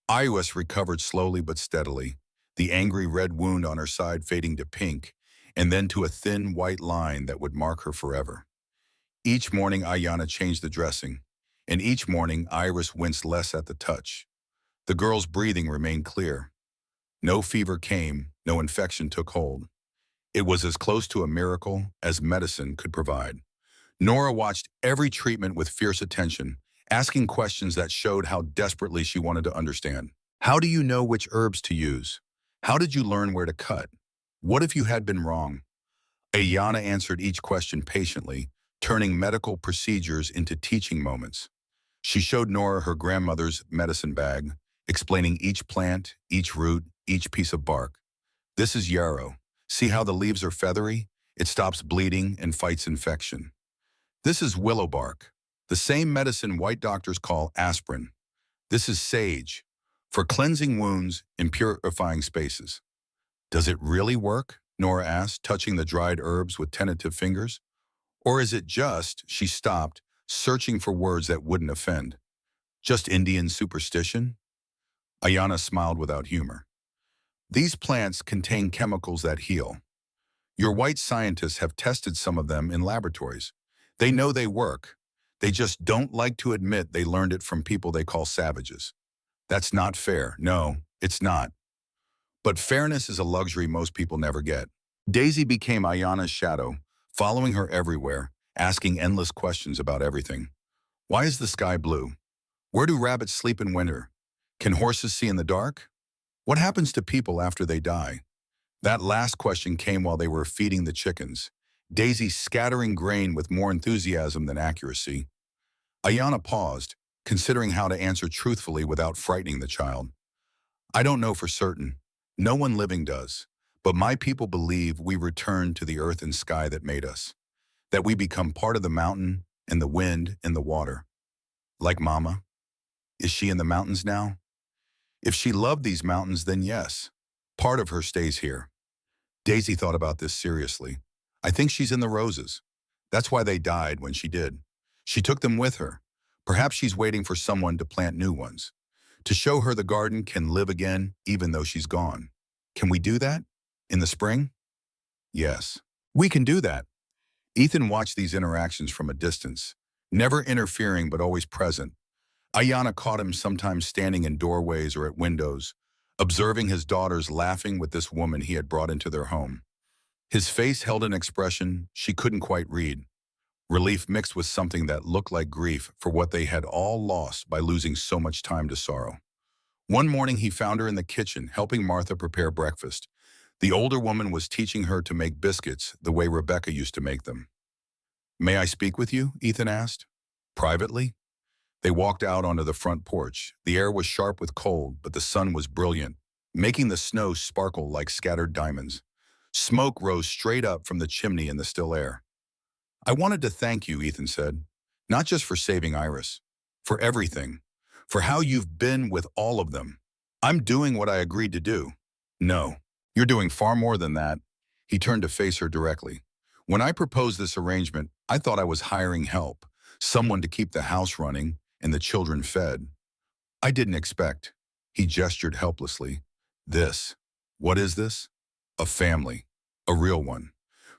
Iris recovered slowly but steadily, the angry red wound on her side fading to pink, and then to a thin white line that would mark her forever. Each morning, Ayanna changed the dressing, and each morning, Iris winced less at the touch. The girl's breathing remained clear. No fever came, no infection took hold. It was as close to a miracle as medicine could provide. Nora watched every treatment with fierce attention, asking questions that showed how desperately she wanted to understand. How do you know which herbs to use? How did you learn where to cut? What if you had been wrong? Ayana answered each question patiently, turning medical procedures into teaching moments. She showed Nora her grandmother's medicine bag, explaining each plant, each root, each piece of bark. This is yarrow. See how the leaves are feathery? It stops bleeding and fights infection. This is willow bark, the same medicine white doctors call aspirin. This is sage, for cleansing wounds and purifying spaces. Does it really work? Nora asked, touching the dried herbs with tentative fingers. Or is it just, she stopped, searching for words that wouldn't offend? Just Indian superstition? Ayana smiled without humor. These plants contain chemicals that heal. Your white scientists have tested some of them in laboratories. They know they work. They just don't like to admit they learned it from people they call savages. That's not fair. No, it's not. But fairness is a luxury most people never get. Daisy became Ayana's shadow, following her everywhere, asking endless questions about everything. Why is the sky blue? Where do rabbits sleep in winter? Can horses see in the dark? What happens to people after they die? That last question came while they were feeding the chickens, Daisy scattering grain with more enthusiasm than accuracy. Ayana paused, considering how to answer truthfully without frightening the child. I don't know for certain. No one living does. But my people believe we return to the earth and sky that made us, that we become part of the mountain and the wind and the water. Like Mama? Is she in the mountains now? If she loved these mountains, then yes. Part of her stays here. Daisy thought about this seriously. I think she's in the roses. That's why they died when she did. She took them with her. Perhaps she's waiting for someone to plant new ones, to show her the garden can live again even though she's gone. Can we do that? In the spring? Yes, we can do that. Ethan watched these interactions from a distance, never interfering but always present. Ayana caught him sometimes standing in doorways or at windows, observing his daughters laughing with this woman he had brought into their home. His face held an expression she couldn't quite read, relief mixed with something that looked like grief for what they had all lost by losing so much time to sorrow. One morning he found her in the kitchen, helping Martha prepare breakfast. The older woman was teaching her to make biscuits the way Rebecca used to make them. May I speak with you? Ethan asked. Privately? They walked out onto the front porch. The air was sharp with cold, but the sun was brilliant, making the snow sparkle like scattered diamonds. Smoke rose straight up from the chimney in the still air. I wanted to thank you, Ethan said, not just for saving Iris, for everything, for how you've been with all of them. I'm doing what I agreed to do. No, you're doing far more than that. He turned to face her directly. When I proposed this arrangement, I thought I was hiring help, someone to keep the house running and the children fed. I didn't expect. He gestured helplessly. This. What is this? A family. A real one.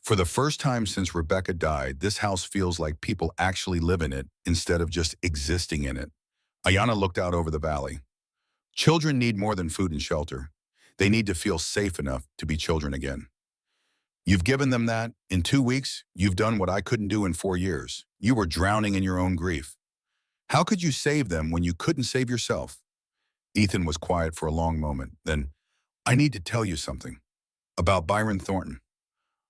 For the first time since Rebecca died, this house feels like people actually live in it instead of just existing in it. Ayana looked out over the valley. Children need more than food and shelter. They need to feel safe enough to be children again. You've given them that. In 2 weeks, you've done what I couldn't do in 4 years. You were drowning in your own grief. How could you save them when you couldn't save yourself? Ethan was quiet for a long moment. Then, I need to tell you something. About Byron Thornton.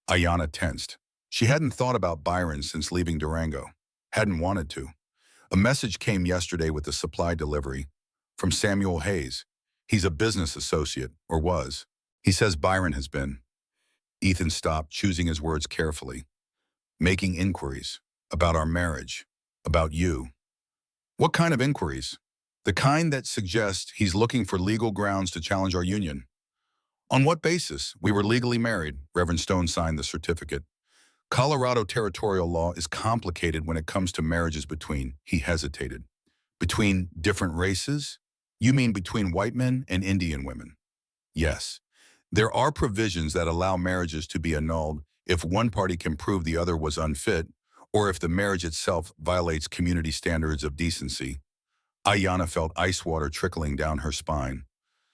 Ayana tensed. She hadn't thought about Byron since leaving Durango. Hadn't wanted to. A message came yesterday with the supply delivery from Samuel Hayes. He's a business associate, or was. He says Byron has been. Ethan stopped, choosing his words carefully. Making inquiries. About our marriage. About you. What kind of inquiries? The kind that suggest he's looking for legal grounds to challenge our union. On what basis? We were legally married. Reverend Stone signed the certificate. Colorado territorial law is complicated when it comes to marriages between, he hesitated. Between different races? You mean between white men and Indian women? Yes. There are provisions that allow marriages to be annulled if one party can prove the other was unfit, or if the marriage itself violates community standards of decency. Ayana felt ice water trickling down her spine.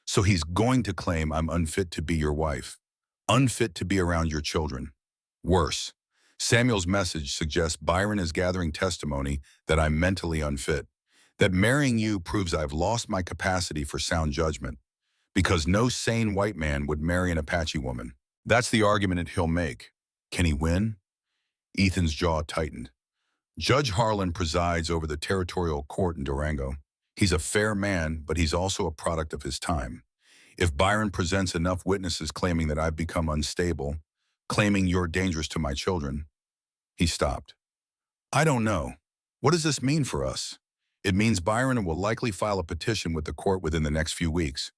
So he's going to claim I'm unfit to be your wife, unfit to be around your children. Worse, Samuel's message suggests Byron is gathering testimony that I'm mentally unfit, that marrying you proves I've lost my capacity for sound judgment, because no sane white man would marry an Apache woman. That's the argument he'll make. Can he win? Ethan's jaw tightened. Judge Harlan presides over the territorial court in Durango. He's a fair man, but he's also a product of his time. If Byron presents enough witnesses claiming that I've become unstable, claiming you're dangerous to my children, he stopped. I don't know. What does this mean for us? It means Byron will likely file a petition with the court within the next few weeks.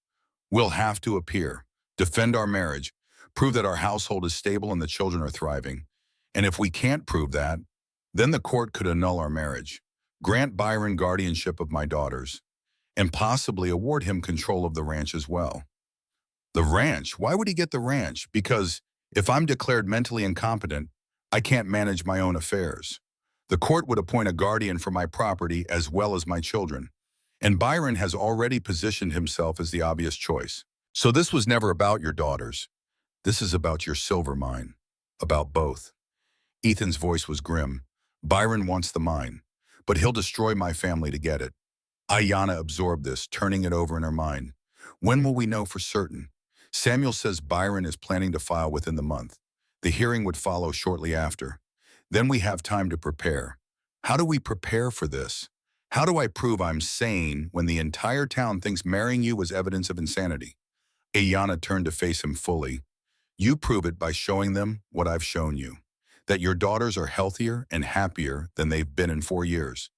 We'll have to appear, defend our marriage, prove that our household is stable and the children are thriving. And if we can't prove that, then the court could annul our marriage, grant Byron guardianship of my daughters, and possibly award him control of the ranch as well. The ranch? Why would he get the ranch? Because if I'm declared mentally incompetent, I can't manage my own affairs. The court would appoint a guardian for my property as well as my children. And Byron has already positioned himself as the obvious choice. So this was never about your daughters. This is about your silver mine. About both. Ethan's voice was grim. Byron wants the mine, but he'll destroy my family to get it. Ayanna absorbed this, turning it over in her mind. When will we know for certain? Samuel says Byron is planning to file within the month. The hearing would follow shortly after. Then we have time to prepare. How do we prepare for this? How do I prove I'm sane when the entire town thinks marrying you was evidence of insanity? Ayanna turned to face him fully. You prove it by showing them what I've shown you. That your daughters are healthier and happier than they've been in 4 years.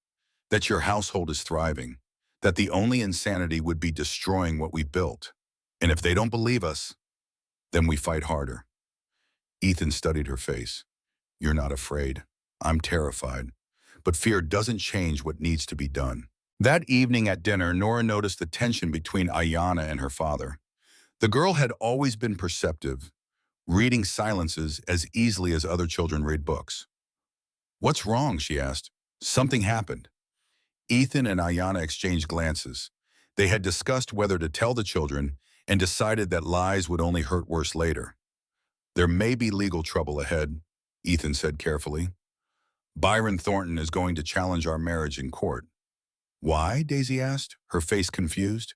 That your household is thriving. That the only insanity would be destroying what we built. And if they don't believe us, then we fight harder. Ethan studied her face. You're not afraid. I'm terrified. But fear doesn't change what needs to be done. That evening at dinner, Nora noticed the tension between Ayanna and her father. The girl had always been perceptive, reading silences as easily as other children read books. What's wrong? She asked. Something happened. Ethan and Ayanna exchanged glances. They had discussed whether to tell the children and decided that lies would only hurt worse later. There may be legal trouble ahead, Ethan said carefully. Byron Thornton is going to challenge our marriage in court. Why? Daisy asked, her face confused.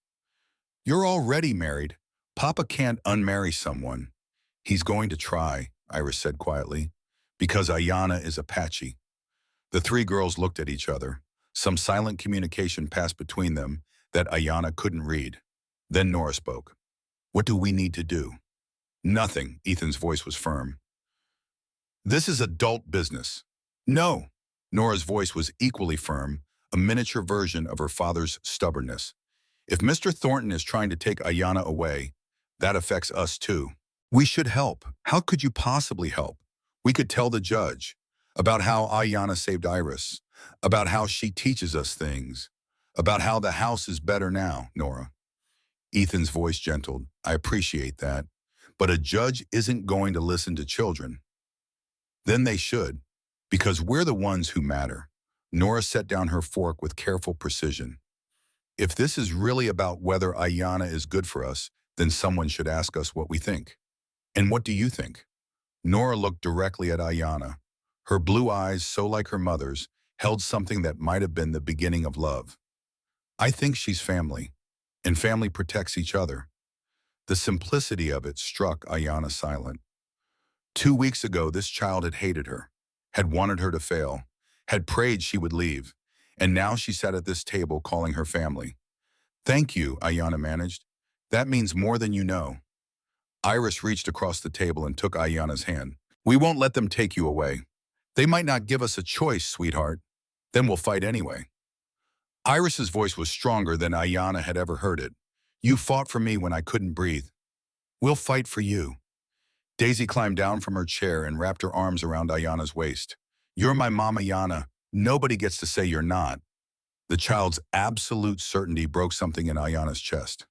You're already married. Papa can't unmarry someone. He's going to try, Iris said quietly, because Ayanna is Apache. The three girls looked at each other. Some silent communication passed between them that Ayanna couldn't read. Then Nora spoke. What do we need to do? Nothing, Ethan's voice was firm. This is adult business. No. Nora's voice was equally firm, a miniature version of her father's stubbornness. If Mr. Thornton is trying to take Ayanna away, that affects us too. We should help. How could you possibly help? We could tell the judge about how Ayanna saved Iris, about how she teaches us things, about how the house is better now, Nora. Ethan's voice gentled. I appreciate that, but a judge isn't going to listen to children. Then they should, because we're the ones who matter. Nora set down her fork with careful precision. If this is really about whether Ayanna is good for us, then someone should ask us what we think. And what do you think? Nora looked directly at Ayanna. Her blue eyes, so like her mother's, held something that might have been the beginning of love. I think she's family, and family protects each other. The simplicity of it struck Ayanna silent. 2 weeks ago, this child had hated her, had wanted her to fail, had prayed she would leave, and now she sat at this table calling her family. Thank you, Ayanna managed. That means more than you know. Iris reached across the table and took Ayanna's hand. We won't let them take you away. They might not give us a choice, sweetheart. Then we'll fight anyway. Iris's voice was stronger than Ayanna had ever heard it. You fought for me when I couldn't breathe. We'll fight for you. Daisy climbed down from her chair and wrapped her arms around Ayanna's waist. You're my mom, Ayanna. Nobody gets to say you're not. The child's absolute certainty broke something in Ayanna's chest.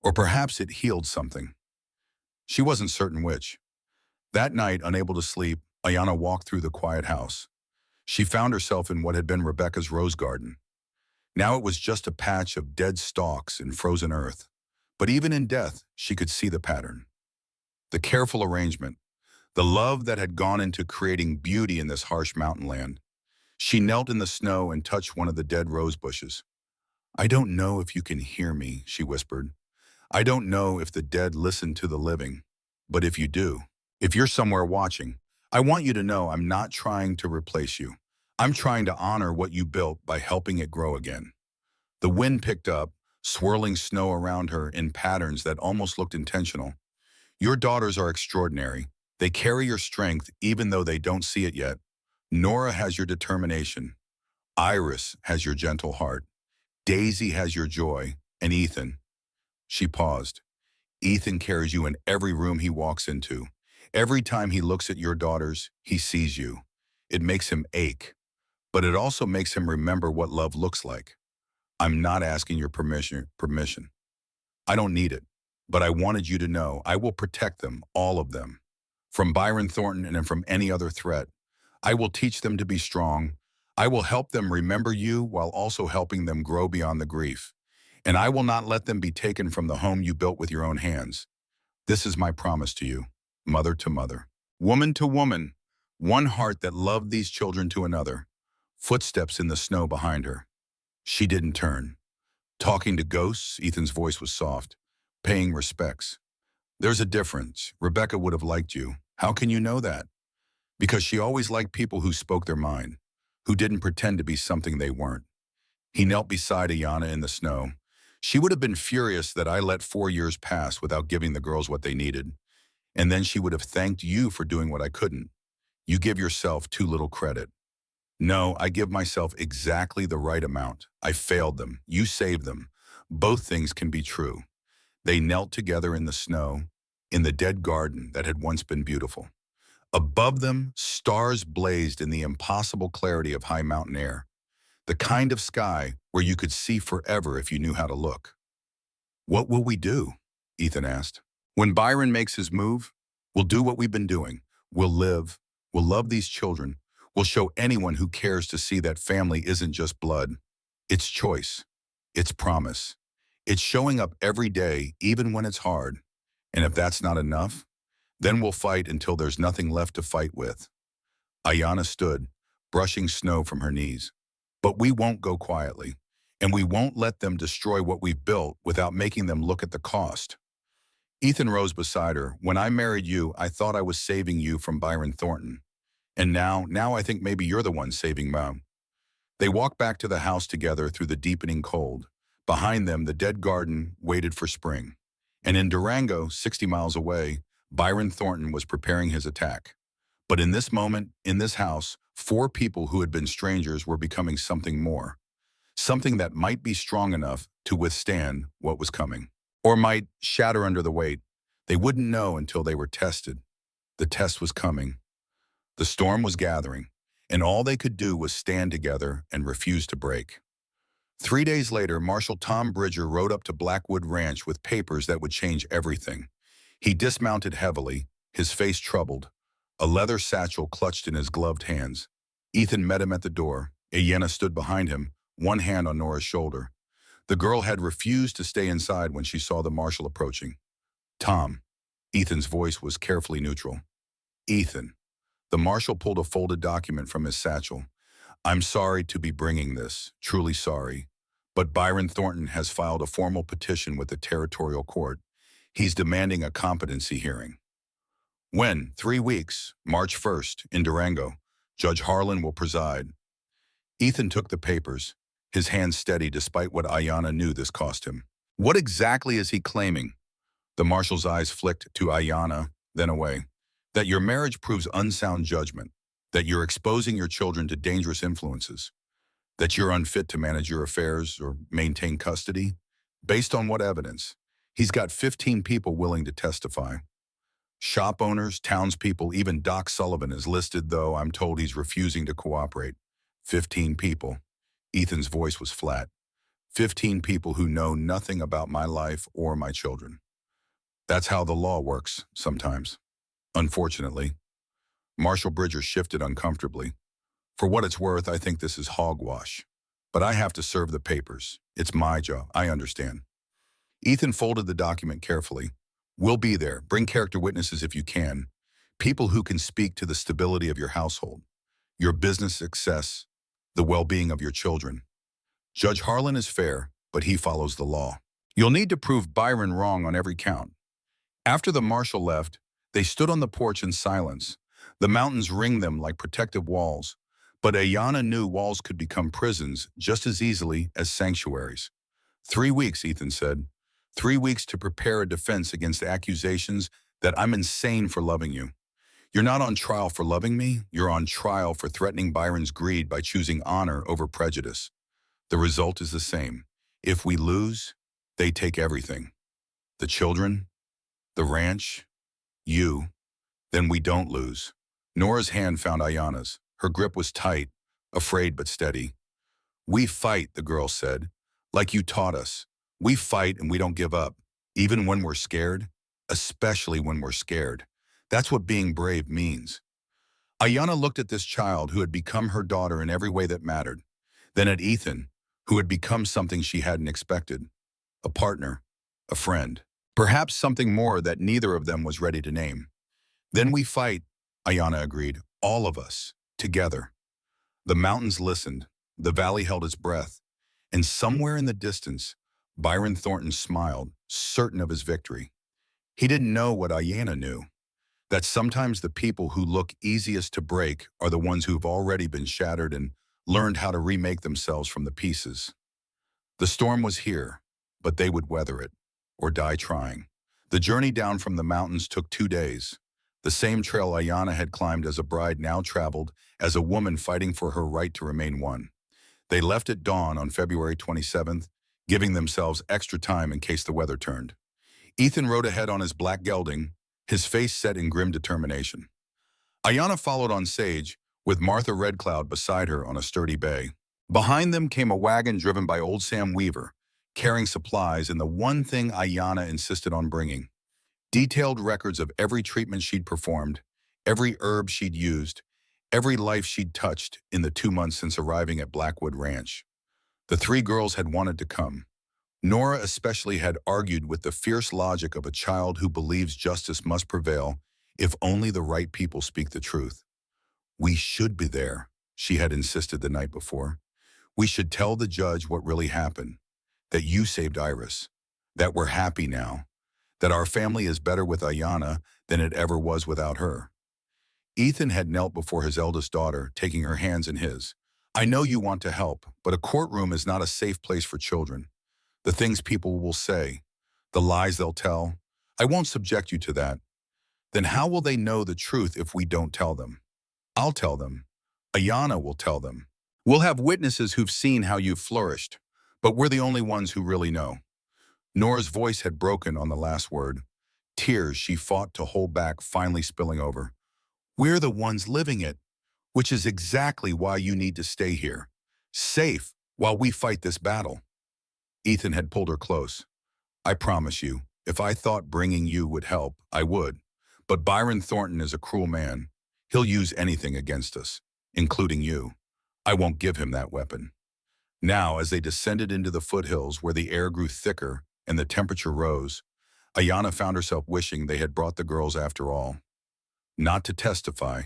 Or perhaps it healed something. She wasn't certain which. That night, unable to sleep, Ayanna walked through the quiet house. She found herself in what had been Rebecca's rose garden. Now it was just a patch of dead stalks and frozen earth. But even in death, she could see the pattern, the careful arrangement, the love that had gone into creating beauty in this harsh mountain land. She knelt in the snow and touched one of the dead rose bushes. "I don't know if you can hear me," she whispered. "I don't know if the dead listen to the living. But if you do, if you're somewhere watching, I want you to know I'm not trying to replace you. I'm trying to honor what you built by helping it grow again." The wind picked up, swirling snow around her in patterns that almost looked intentional. "Your daughters are extraordinary. They carry your strength even though they don't see it yet. Nora has your determination. Iris has your gentle heart. Daisy has your joy. And Ethan," she paused, "Ethan carries you in every room he walks into. Every time he looks at your daughters, he sees you. It makes him ache, but it also makes him remember what love looks like. I'm not asking your permission. I don't need it, but I wanted you to know I will protect them, all of them. From Byron Thornton and from any other threat. I will teach them to be strong. I will help them remember you while also helping them grow beyond the grief. And I will not let them be taken from the home you built with your own hands. This is my promise to you, mother to mother, woman to woman, one heart that loved these children to another." Footsteps in the snow behind her. She didn't turn. "Talking to ghosts," Ethan's voice was soft. "Paying respects. There's a difference. Rebecca would have liked you. How can you know that? Because she always liked people who spoke their mind, who didn't pretend to be something they weren't." He knelt beside Ayana in the snow. "She would have been furious that I let 4 years pass without giving the girls what they needed. And then she would have thanked you for doing what I couldn't. You give yourself too little credit." "No, I give myself exactly the right amount. I failed them. You saved them. Both things can be true." They knelt together in the snow, in the dead garden that had once been beautiful. Above them, stars blazed in the impossible clarity of high mountain air, the kind of sky where you could see forever if you knew how to look. "What will we do?" Ethan asked. "When Byron makes his move, we'll do what we've been doing. We'll live. We'll love these children. We'll show anyone who cares to see that family isn't just blood. It's choice. It's promise. It's showing up every day, even when it's hard. And if that's not enough, then we'll fight until there's nothing left to fight with." Ayana stood, brushing snow from her knees. "But we won't go quietly, and we won't let them destroy what we've built without making them look at the cost." Ethan rose beside her. "When I married you, I thought I was saving you from Byron Thornton. And now I think maybe you're the one saving Mom." They walked back to the house together through the deepening cold. Behind them, the dead garden waited for spring. And in Durango, 60 miles away, Byron Thornton was preparing his attack. But in this moment, in this house, 4 people who had been strangers were becoming something more. Something that might be strong enough to withstand what was coming. Or might shatter under the weight. They wouldn't know until they were tested. The test was coming. The storm was gathering, and all they could do was stand together and refuse to break. 3 days later, Marshal Tom Bridger rode up to Blackwood Ranch with papers that would change everything. He dismounted heavily, his face troubled, a leather satchel clutched in his gloved hands. Ethan met him at the door. Ayana stood behind him, one hand on Nora's shoulder. The girl had refused to stay inside when she saw the marshal approaching. "Tom." Ethan's voice was carefully neutral. "Ethan." The marshal pulled a folded document from his satchel. "I'm sorry to be bringing this, truly sorry. But Byron Thornton has filed a formal petition with the territorial court. He's demanding a competency hearing." "When?" 3 weeks, March 1st, in Durango. Judge Harlan will preside." Ethan took the papers, his hands steady despite what Ayana knew this cost him. "What exactly is he claiming?" The marshal's eyes flicked to Ayana, then away. "That your marriage proves unsound judgment, that you're exposing your children to dangerous influences, that you're unfit to manage your affairs or maintain custody. Based on what evidence?" He's got 15 people willing to testify. Shop owners, townspeople, even Doc Sullivan is listed, though I'm told he's refusing to cooperate. 15 people. Ethan's voice was flat. 15 people who know nothing about my life or my children. That's how the law works sometimes. Unfortunately. Marshal Bridger shifted uncomfortably. "For what it's worth, I think this is hogwash. But I have to serve the papers. It's my job, I understand." Ethan folded the document carefully. We'll be there. Bring character witnesses if you can. People who can speak to the stability of your household, your business success, the well-being of your children. Judge Harlan is fair, but he follows the law. You'll need to prove Byron wrong on every count. After the marshal left, they stood on the porch in silence. The mountains ringed them like protective walls, but Ayanna knew walls could become prisons just as easily as sanctuaries. 3 weeks, Ethan said. 3 weeks to prepare a defense against accusations that I'm insane for loving you. You're not on trial for loving me, you're on trial for threatening Byron's greed by choosing honor over prejudice. The result is the same. If we lose, they take everything. The children, the ranch, you. Then we don't lose. Nora's hand found Ayanna's. Her grip was tight, afraid but steady. We fight, the girl said, like you taught us. We fight and we don't give up, even when we're scared, especially when we're scared. That's what being brave means. Ayanna looked at this child who had become her daughter in every way that mattered, then at Ethan, who had become something she hadn't expected, a partner, a friend, perhaps something more that neither of them was ready to name. Then we fight, Ayanna agreed, all of us, together. The mountains listened, the valley held its breath, and somewhere in the distance, Byron Thornton smiled, certain of his victory. He didn't know what Ayanna knew, that sometimes the people who look easiest to break are the ones who've already been shattered and learned how to remake themselves from the pieces. The storm was here, but they would weather it, or die trying. The journey down from the mountains took 2 days. The same trail Ayanna had climbed as a bride now traveled as a woman fighting for her right to remain one. They left at dawn on February 27th, giving themselves extra time in case the weather turned. Ethan rode ahead on his black gelding, his face set in grim determination. Ayanna followed on Sage, with Martha Red Cloud beside her on a sturdy bay. Behind them came a wagon driven by old Sam Weaver, carrying supplies and the one thing Ayanna insisted on bringing: detailed records of every treatment she'd performed, every herb she'd used, every life she'd touched in the 2 months since arriving at Blackwood Ranch. The 3 girls had wanted to come. Nora especially had argued with the fierce logic of a child who believes justice must prevail if only the right people speak the truth. We should be there, she had insisted the night before. We should tell the judge what really happened, that you saved Iris, that we're happy now, that our family is better with Ayanna than it ever was without her. Ethan had knelt before his eldest daughter, taking her hands in his. I know you want to help, but a courtroom is not a safe place for children. The things people will say, the lies they'll tell, I won't subject you to that. Then how will they know the truth if we don't tell them? I'll tell them. Ayanna will tell them. We'll have witnesses who've seen how you've flourished, but we're the only ones who really know. Nora's voice had broken on the last word. Tears she fought to hold back finally spilling over. We're the ones living it, which is exactly why you need to stay here, safe, while we fight this battle. Ethan had pulled her close. I promise you, if I thought bringing you would help, I would. But Byron Thornton is a cruel man. He'll use anything against us, including you. I won't give him that weapon. Now, as they descended into the foothills where the air grew thicker and the temperature rose, Ayanna found herself wishing they had brought the girls after all. Not to testify,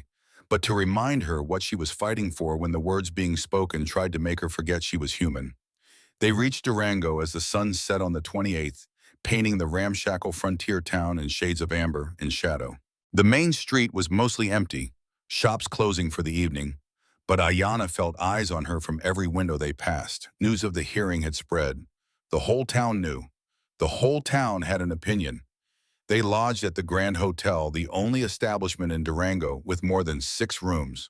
but to remind her what she was fighting for when the words being spoken tried to make her forget she was human. They reached Durango as the sun set on the 28th, painting the ramshackle frontier town in shades of amber and shadow. The main street was mostly empty, shops closing for the evening, but Ayanna felt eyes on her from every window they passed. News of the hearing had spread. The whole town knew. The whole town had an opinion. They lodged at the Grand Hotel, the only establishment in Durango with more than 6 rooms.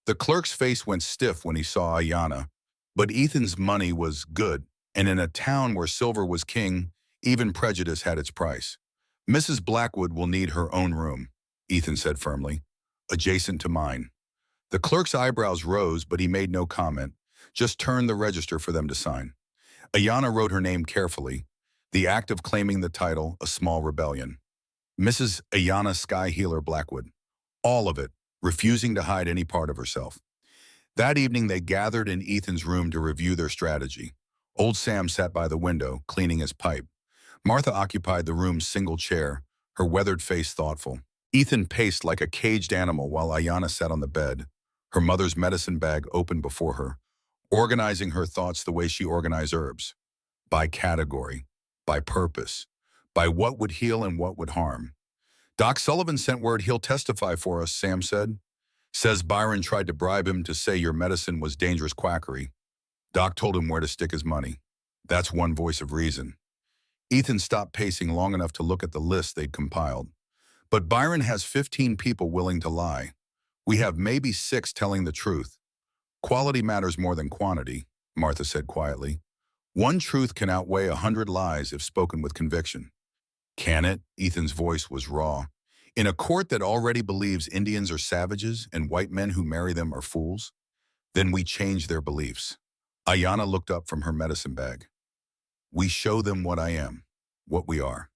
The clerk's face went stiff when he saw Ayanna, but Ethan's money was good, and in a town where silver was king, even prejudice had its price. Mrs. Blackwood will need her own room, Ethan said firmly, adjacent to mine. The clerk's eyebrows rose, but he made no comment, just turned the register for them to sign. Ayanna wrote her name carefully, the act of claiming the title a small rebellion. Mrs. Ayanna Sky Healer Blackwood. All of it, refusing to hide any part of herself. That evening they gathered in Ethan's room to review their strategy. Old Sam sat by the window, cleaning his pipe. Martha occupied the room's single chair, her weathered face thoughtful. Ethan paced like a caged animal while Ayanna sat on the bed, her mother's medicine bag open before her, organizing her thoughts the way she organized herbs, by category, by purpose, by what would heal and what would harm. Doc Sullivan sent word he'll testify for us, Sam said. Says Byron tried to bribe him to say your medicine was dangerous quackery. Doc told him where to stick his money. That's one voice of reason. Ethan stopped pacing long enough to look at the list they'd compiled. But Byron has 15 people willing to lie. We have maybe 6 telling the truth. Quality matters more than quantity, Martha said quietly. One truth can outweigh 100 lies if spoken with conviction. Can it? Ethan's voice was raw. In a court that already believes Indians are savages and white men who marry them are fools? Then we change their beliefs. Ayanna looked up from her medicine bag. We show them what I am, what we are.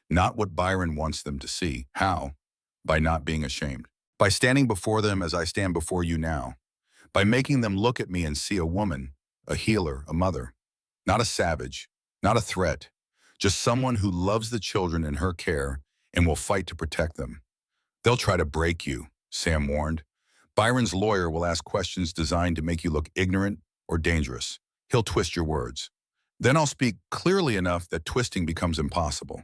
Not what Byron wants them to see. How? By not being ashamed. By standing before them as I stand before you now. By making them look at me and see a woman, a healer, a mother. Not a savage, not a threat. Just someone who loves the children in her care and will fight to protect them. They'll try to break you, Sam warned. Byron's lawyer will ask questions designed to make you look ignorant or dangerous. He'll twist your words. Then I'll speak clearly enough that twisting becomes impossible.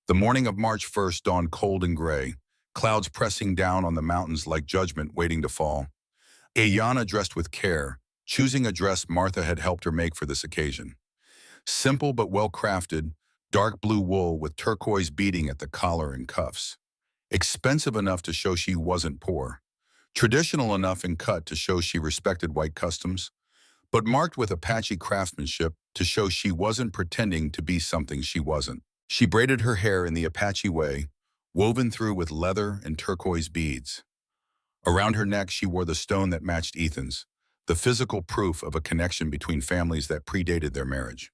The morning of March 1st dawned cold and gray, clouds pressing down on the mountains like judgment waiting to fall. Ayanna dressed with care, choosing a dress Martha had helped her make for this occasion. Simple but well-crafted, dark blue wool with turquoise beading at the collar and cuffs. Expensive enough to show she wasn't poor. Traditional enough in cut to show she respected white customs, but marked with Apache craftsmanship to show she wasn't pretending to be something she wasn't. She braided her hair in the Apache way, woven through with leather and turquoise beads. Around her neck, she wore the stone that matched Ethan's, the physical proof of a connection between families that predated their marriage.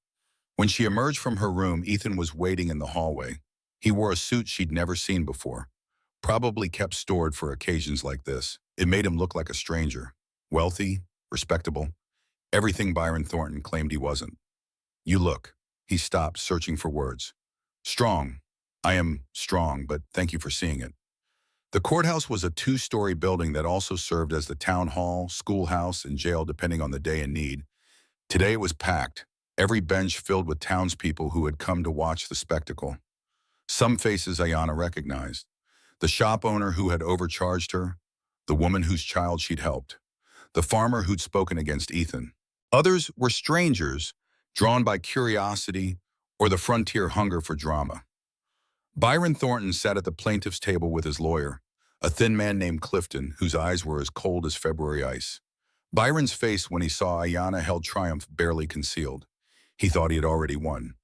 When she emerged from her room, Ethan was waiting in the hallway. He wore a suit she'd never seen before, probably kept stored for occasions like this. It made him look like a stranger, wealthy, respectable, everything Byron Thornton claimed he wasn't. You look. He stopped, searching for words. Strong. I am strong, but thank you for seeing it. The courthouse was a 2-story building that also served as the town hall, schoolhouse, and jail depending on the day and need. Today it was packed, every bench filled with townspeople who had come to watch the spectacle. Some faces Ayanna recognized. The shop owner who had overcharged her, the woman whose child she'd helped, the farmer who'd spoken against Ethan. Others were strangers, drawn by curiosity or the frontier hunger for drama. Byron Thornton sat at the plaintiff's table with his lawyer, a thin man named Clifton, whose eyes were as cold as February ice. Byron's face when he saw Ayanna held triumph barely concealed. He thought he had already won.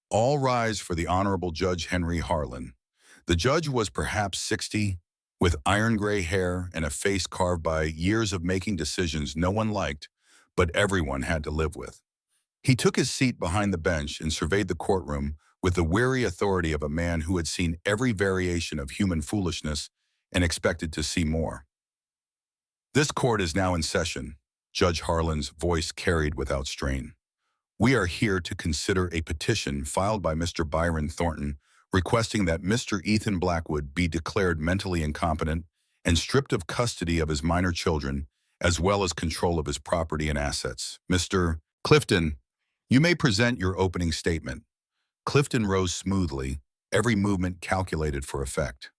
All rise for the Honorable Judge Henry Harlan. The judge was perhaps 60, with iron-gray hair and a face carved by years of making decisions no one liked, but everyone had to live with. He took his seat behind the bench and surveyed the courtroom with the weary authority of a man who had seen every variation of human foolishness and expected to see more. This court is now in session, Judge Harlan's voice carried without strain. We are here to consider a petition filed by Mr. Byron Thornton requesting that Mr. Ethan Blackwood be declared mentally incompetent and stripped of custody of his minor children, as well as control of his property and assets. Mr. Clifton, you may present your opening statement. Clifton rose smoothly, every movement calculated for effect.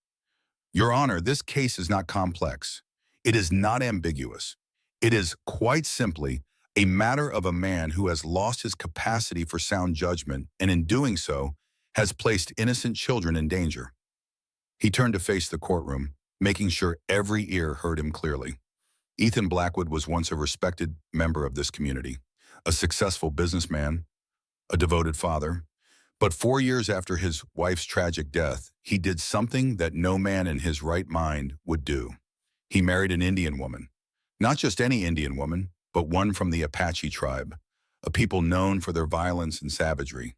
Your Honor, this case is not complex. It is not ambiguous. It is quite simply a matter of a man who has lost his capacity for sound judgment and in doing so has placed innocent children in danger. He turned to face the courtroom, making sure every ear heard him clearly. Ethan Blackwood was once a respected member of this community, a successful businessman, a devoted father. But 4 years after his wife's tragic death, he did something that no man in his right mind would do. He married an Indian woman. Not just any Indian woman, but one from the Apache tribe, a people known for their violence and savagery.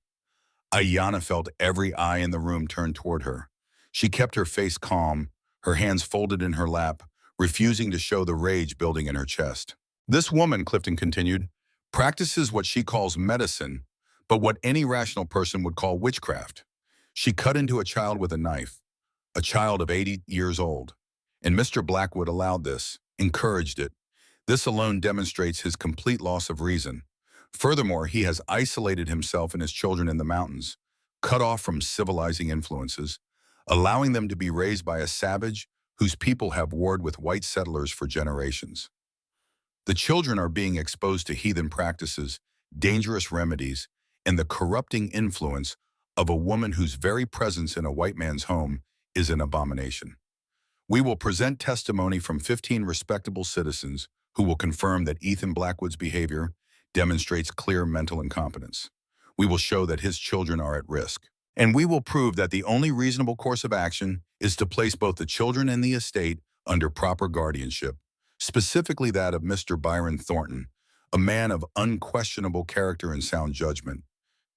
Ayanna felt every eye in the room turn toward her. She kept her face calm, her hands folded in her lap, refusing to show the rage building in her chest. This woman, Clifton continued, practices what she calls medicine, but what any rational person would call witchcraft. She cut into a child with a knife, a child of 80 years old. And Mr. Blackwood allowed this, encouraged it. This alone demonstrates his complete loss of reason. Furthermore, he has isolated himself and his children in the mountains, cut off from civilizing influences, allowing them to be raised by a savage whose people have warred with white settlers for generations. The children are being exposed to heathen practices, dangerous remedies, and the corrupting influence of a woman whose very presence in a white man's home is an abomination. We will present testimony from 15 respectable citizens who will confirm that Ethan Blackwood's behavior demonstrates clear mental incompetence. We will show that his children are at risk. And we will prove that the only reasonable course of action is to place both the children and the estate under proper guardianship, specifically that of Mr. Byron Thornton, a man of unquestionable character and sound judgment.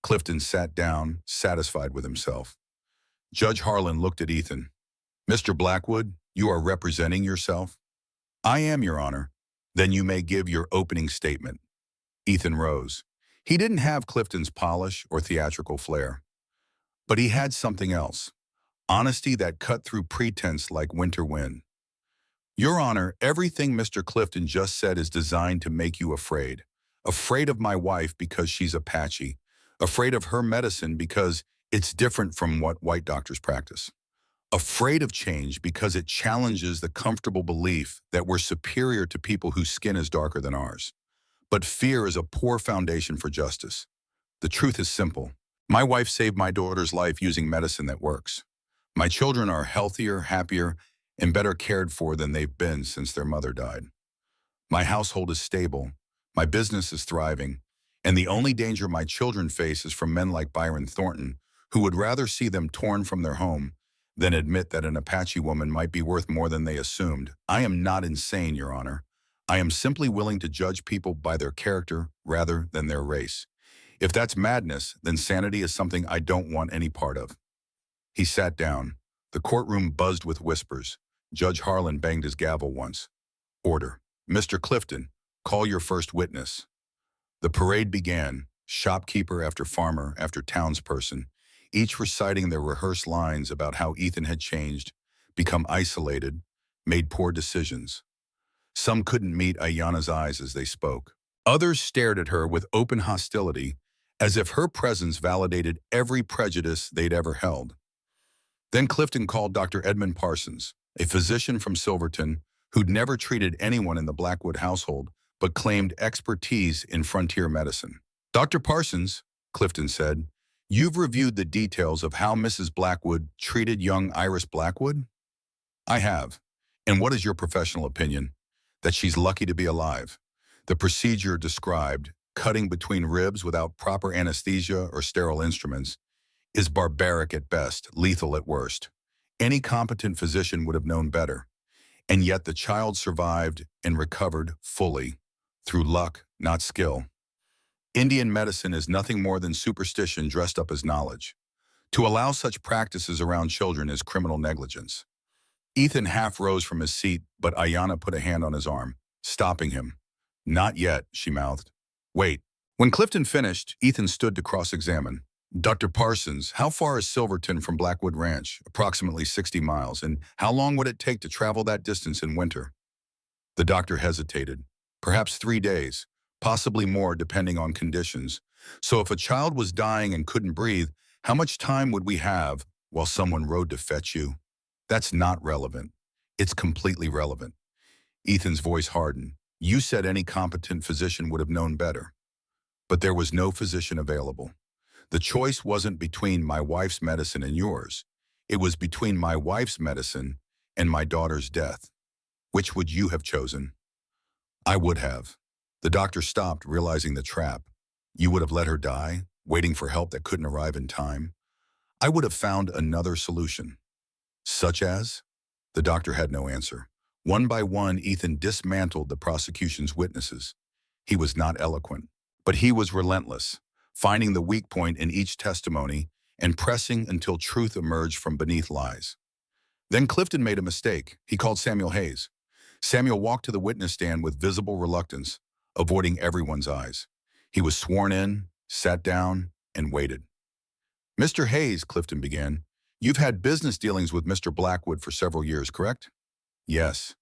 Clifton sat down, satisfied with himself. Judge Harlan looked at Ethan. Mr. Blackwood, you are representing yourself? I am, Your Honor. Then you may give your opening statement. Ethan rose. He didn't have Clifton's polish or theatrical flair, but he had something else. Honesty that cut through pretense like winter wind. Your Honor, everything Mr. Clifton just said is designed to make you afraid. Afraid of my wife because she's Apache. Afraid of her medicine because it's different from what white doctors practice. Afraid of change because it challenges the comfortable belief that we're superior to people whose skin is darker than ours. But fear is a poor foundation for justice. The truth is simple. My wife saved my daughter's life using medicine that works. My children are healthier, happier, and better cared for than they've been since their mother died. My household is stable, my business is thriving, and the only danger my children face is from men like Byron Thornton, who would rather see them torn from their home than admit that an Apache woman might be worth more than they assumed. I am not insane, Your Honor. I am simply willing to judge people by their character rather than their race. If that's madness, then sanity is something I don't want any part of. He sat down. The courtroom buzzed with whispers. Judge Harlan banged his gavel once. Order. Mr. Clifton, call your first witness. The parade began, shopkeeper after farmer after townsperson, each reciting their rehearsed lines about how Ethan had changed, become isolated, made poor decisions. Some couldn't meet Ayanna's eyes as they spoke. Others stared at her with open hostility, as if her presence validated every prejudice they'd ever held. Then Clifton called Dr. Edmund Parsons, a physician from Silverton who'd never treated anyone in the Blackwood household but claimed expertise in frontier medicine. Dr. Parsons, Clifton said, you've reviewed the details of how Mrs. Blackwood treated young Iris Blackwood? I have. And what is your professional opinion? That she's lucky to be alive. The procedure described, cutting between ribs without proper anesthesia or sterile instruments, is barbaric at best, lethal at worst. Any competent physician would have known better. And yet the child survived and recovered fully, through luck, not skill. Indian medicine is nothing more than superstition dressed up as knowledge. To allow such practices around children is criminal negligence. Ethan half rose from his seat, but Ayanna put a hand on his arm, stopping him. Not yet, she mouthed. Wait. When Clifton finished, Ethan stood to cross-examine. Dr. Parsons, how far is Silverton from Blackwood Ranch? Approximately 60 miles. And how long would it take to travel that distance in winter? The doctor hesitated. Perhaps 3 days, possibly more depending on conditions. So if a child was dying and couldn't breathe, how much time would we have while someone rode to fetch you? That's not relevant. It's completely relevant. Ethan's voice hardened. You said any competent physician would have known better. But there was no physician available. The choice wasn't between my wife's medicine and yours. It was between my wife's medicine and my daughter's death. Which would you have chosen? I would have. The doctor stopped, realizing the trap. You would have let her die, waiting for help that couldn't arrive in time. I would have found another solution. Such as? The doctor had no answer. One by one, Ethan dismantled the prosecution's witnesses. He was not eloquent, but he was relentless, finding the weak point in each testimony and pressing until truth emerged from beneath lies. Then Clifton made a mistake. He called Samuel Hayes. Samuel walked to the witness stand with visible reluctance, avoiding everyone's eyes. He was sworn in, sat down, and waited. "Mr. Hayes," Clifton began, "you've had business dealings with Mr. Blackwood for several years, correct?" "Yes.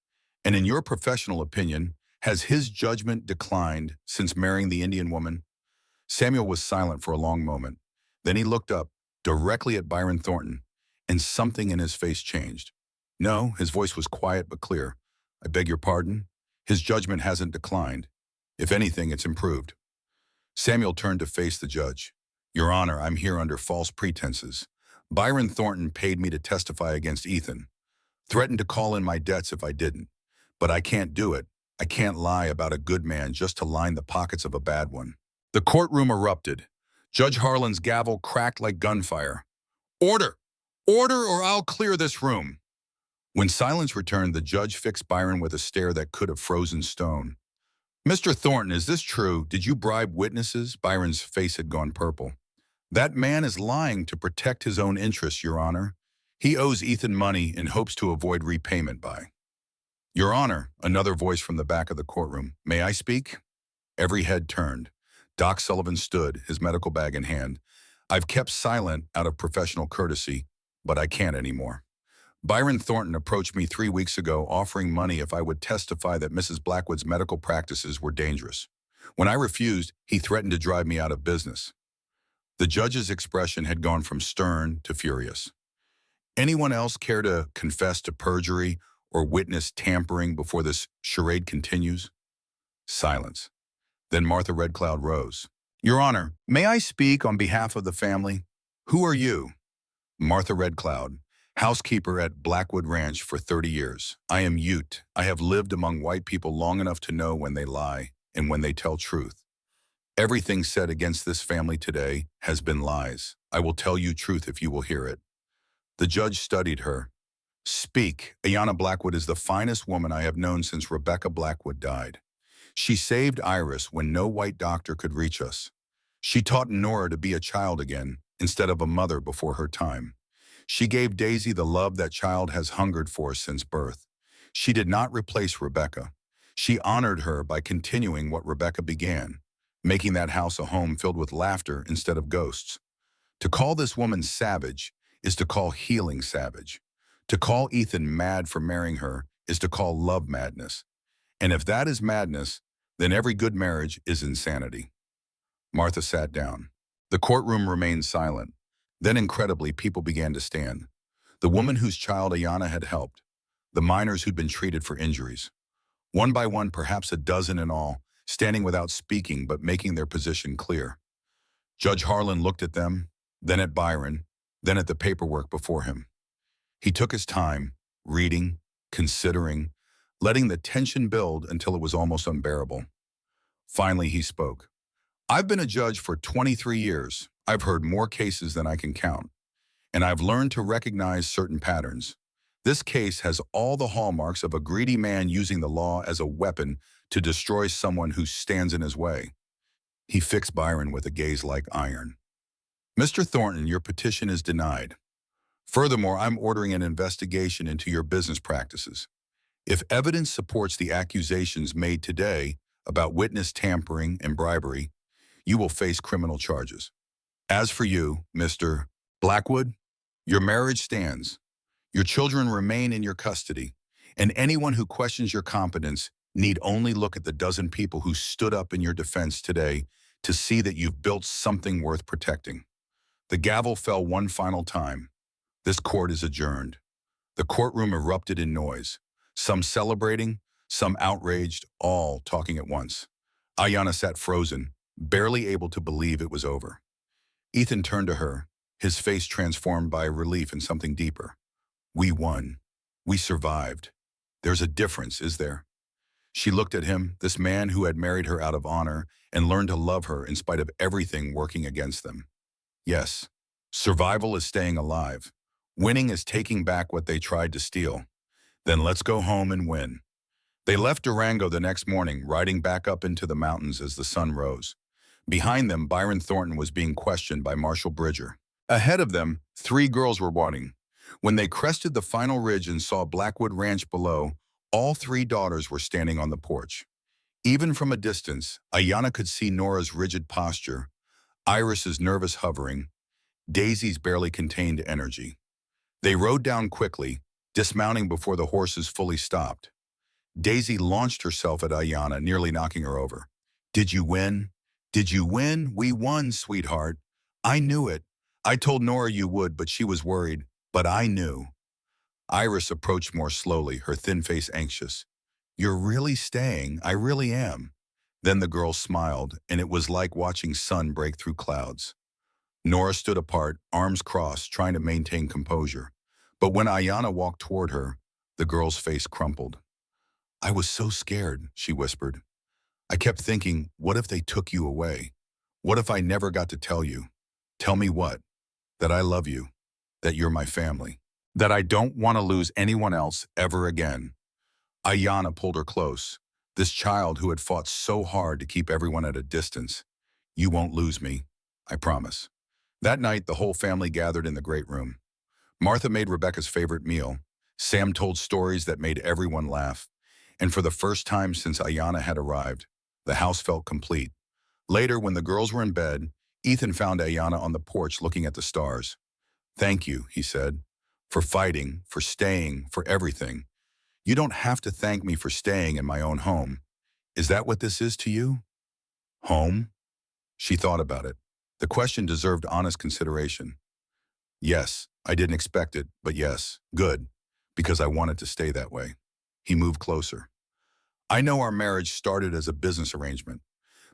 And in your professional opinion, has his judgment declined since marrying the Indian woman?" Samuel was silent for a long moment. Then he looked up, directly at Byron Thornton, and something in his face changed. "No," his voice was quiet but clear. "I beg your pardon? His judgment hasn't declined. If anything, it's improved." Samuel turned to face the judge. "Your Honor, I'm here under false pretenses. Byron Thornton paid me to testify against Ethan, threatened to call in my debts if I didn't. But I can't do it. I can't lie about a good man just to line the pockets of a bad one." The courtroom erupted. Judge Harlan's gavel cracked like gunfire. "Order! Order, or I'll clear this room." When silence returned, the judge fixed Byron with a stare that could have frozen stone. "Mr. Thornton, is this true? Did you bribe witnesses?" Byron's face had gone purple. "That man is lying to protect his own interests, Your Honor. He owes Ethan money and hopes to avoid repayment by—" "Your Honor," another voice from the back of the courtroom. "May I speak?" Every head turned. Doc Sullivan stood, his medical bag in hand. "I've kept silent out of professional courtesy, but I can't anymore. Byron Thornton approached me 3 weeks ago offering money if I would testify that Mrs. Blackwood's medical practices were dangerous. When I refused, he threatened to drive me out of business." The judge's expression had gone from stern to furious. "Anyone else care to confess to perjury or witness tampering before this charade continues?" Silence. Then Martha Red Cloud rose. "Your Honor, may I speak on behalf of the family?" "Who are you?" "Martha Red Cloud, housekeeper at Blackwood Ranch for 30 years. I am Ute. I have lived among white people long enough to know when they lie and when they tell truth. Everything said against this family today has been lies. I will tell you truth if you will hear it." The judge studied her. "Speak. Ayanna Blackwood is the finest woman I have known since Rebecca Blackwood died. She saved Iris when no white doctor could reach us. She taught Nora to be a child again instead of a mother before her time. She gave Daisy the love that child has hungered for since birth. She did not replace Rebecca. She honored her by continuing what Rebecca began, making that house a home filled with laughter instead of ghosts. To call this woman savage is to call healing savage. To call Ethan mad for marrying her is to call love madness. And if that is madness, then every good marriage is insanity." Martha sat down. The courtroom remained silent. Then incredibly, people began to stand. The woman whose child Ayanna had helped. The minors who'd been treated for injuries. One by one, perhaps a dozen in all, standing without speaking but making their position clear. Judge Harlan looked at them, then at Byron, then at the paperwork before him. He took his time, reading, considering, letting the tension build until it was almost unbearable. Finally, he spoke. "I've been a judge for 23 years. I've heard more cases than I can count, and I've learned to recognize certain patterns. This case has all the hallmarks of a greedy man using the law as a weapon to destroy someone who stands in his way." He fixed Byron with a gaze like iron. "Mr. Thornton, your petition is denied. Furthermore, I'm ordering an investigation into your business practices. If evidence supports the accusations made today about witness tampering and bribery, you will face criminal charges. As for you, Mr. Blackwood, your marriage stands. Your children remain in your custody, and anyone who questions your competence need only look at the dozen people who stood up in your defense today to see that you've built something worth protecting." The gavel fell one final time. This court is adjourned. The courtroom erupted in noise. Some celebrating, some outraged, all talking at once. Ayanna sat frozen, barely able to believe it was over. Ethan turned to her, his face transformed by relief and something deeper. "We won. We survived. There's a difference, is there?" She looked at him, this man who had married her out of honor and learned to love her in spite of everything working against them. "Yes, survival is staying alive. Winning is taking back what they tried to steal. Then let's go home and win." They left Durango the next morning, riding back up into the mountains as the sun rose. Behind them, Byron Thornton was being questioned by Marshall Bridger. Ahead of them, 3 girls were watching. When they crested the final ridge and saw Blackwood Ranch below, all 3 daughters were standing on the porch. Even from a distance, Ayanna could see Nora's rigid posture, Iris's nervous hovering, Daisy's barely contained energy. They rode down quickly, dismounting before the horses fully stopped. Daisy launched herself at Ayana, nearly knocking her over. Did you win? Did you win? We won, sweetheart. I knew it. I told Nora you would, but she was worried. But I knew. Iris approached more slowly, her thin face anxious. You're really staying? I really am. Then the girl smiled, and it was like watching sun break through clouds. Nora stood apart, arms crossed, trying to maintain composure. But when Ayana walked toward her, the girl's face crumpled. I was so scared, she whispered. I kept thinking, what if they took you away? What if I never got to tell you? Tell me what? That I love you, that you're my family, that I don't want to lose anyone else ever again. Ayana pulled her close, this child who had fought so hard to keep everyone at a distance. You won't lose me, I promise. That night, the whole family gathered in the great room. Martha made Rebecca's favorite meal. Sam told stories that made everyone laugh. And for the first time since Ayana had arrived, the house felt complete. Later, when the girls were in bed, Ethan found Ayana on the porch looking at the stars. Thank you, he said, for fighting, for staying, for everything. You don't have to thank me for staying in my own home. Is that what this is to you? Home? She thought about it. The question deserved honest consideration. Yes, I didn't expect it, but yes, good, because I wanted to stay that way. He moved closer. I know our marriage started as a business arrangement,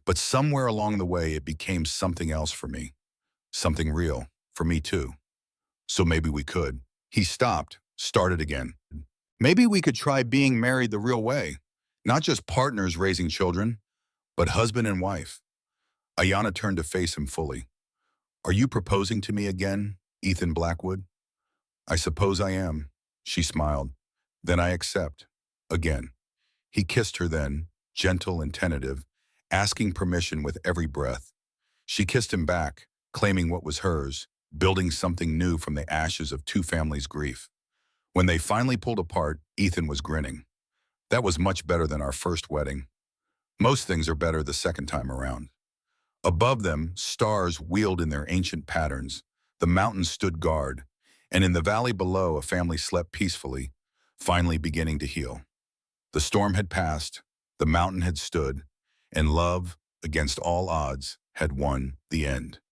but somewhere along the way it became something else for me. Something real, for me too. So maybe we could. He stopped, started again. Maybe we could try being married the real way. Not just partners raising children, but husband and wife. Ayana turned to face him fully. Are you proposing to me again, Ethan Blackwood? I suppose I am, she smiled. Then I accept. Again. He kissed her then, gentle and tentative, asking permission with every breath. She kissed him back, claiming what was hers, building something new from the ashes of two families' grief. When they finally pulled apart, Ethan was grinning. That was much better than our first wedding. Most things are better the second time around. Above them, stars wheeled in their ancient patterns. The mountains stood guard, and in the valley below, a family slept peacefully, finally beginning to heal. The storm had passed, the mountain had stood, and love, against all odds, had won the end.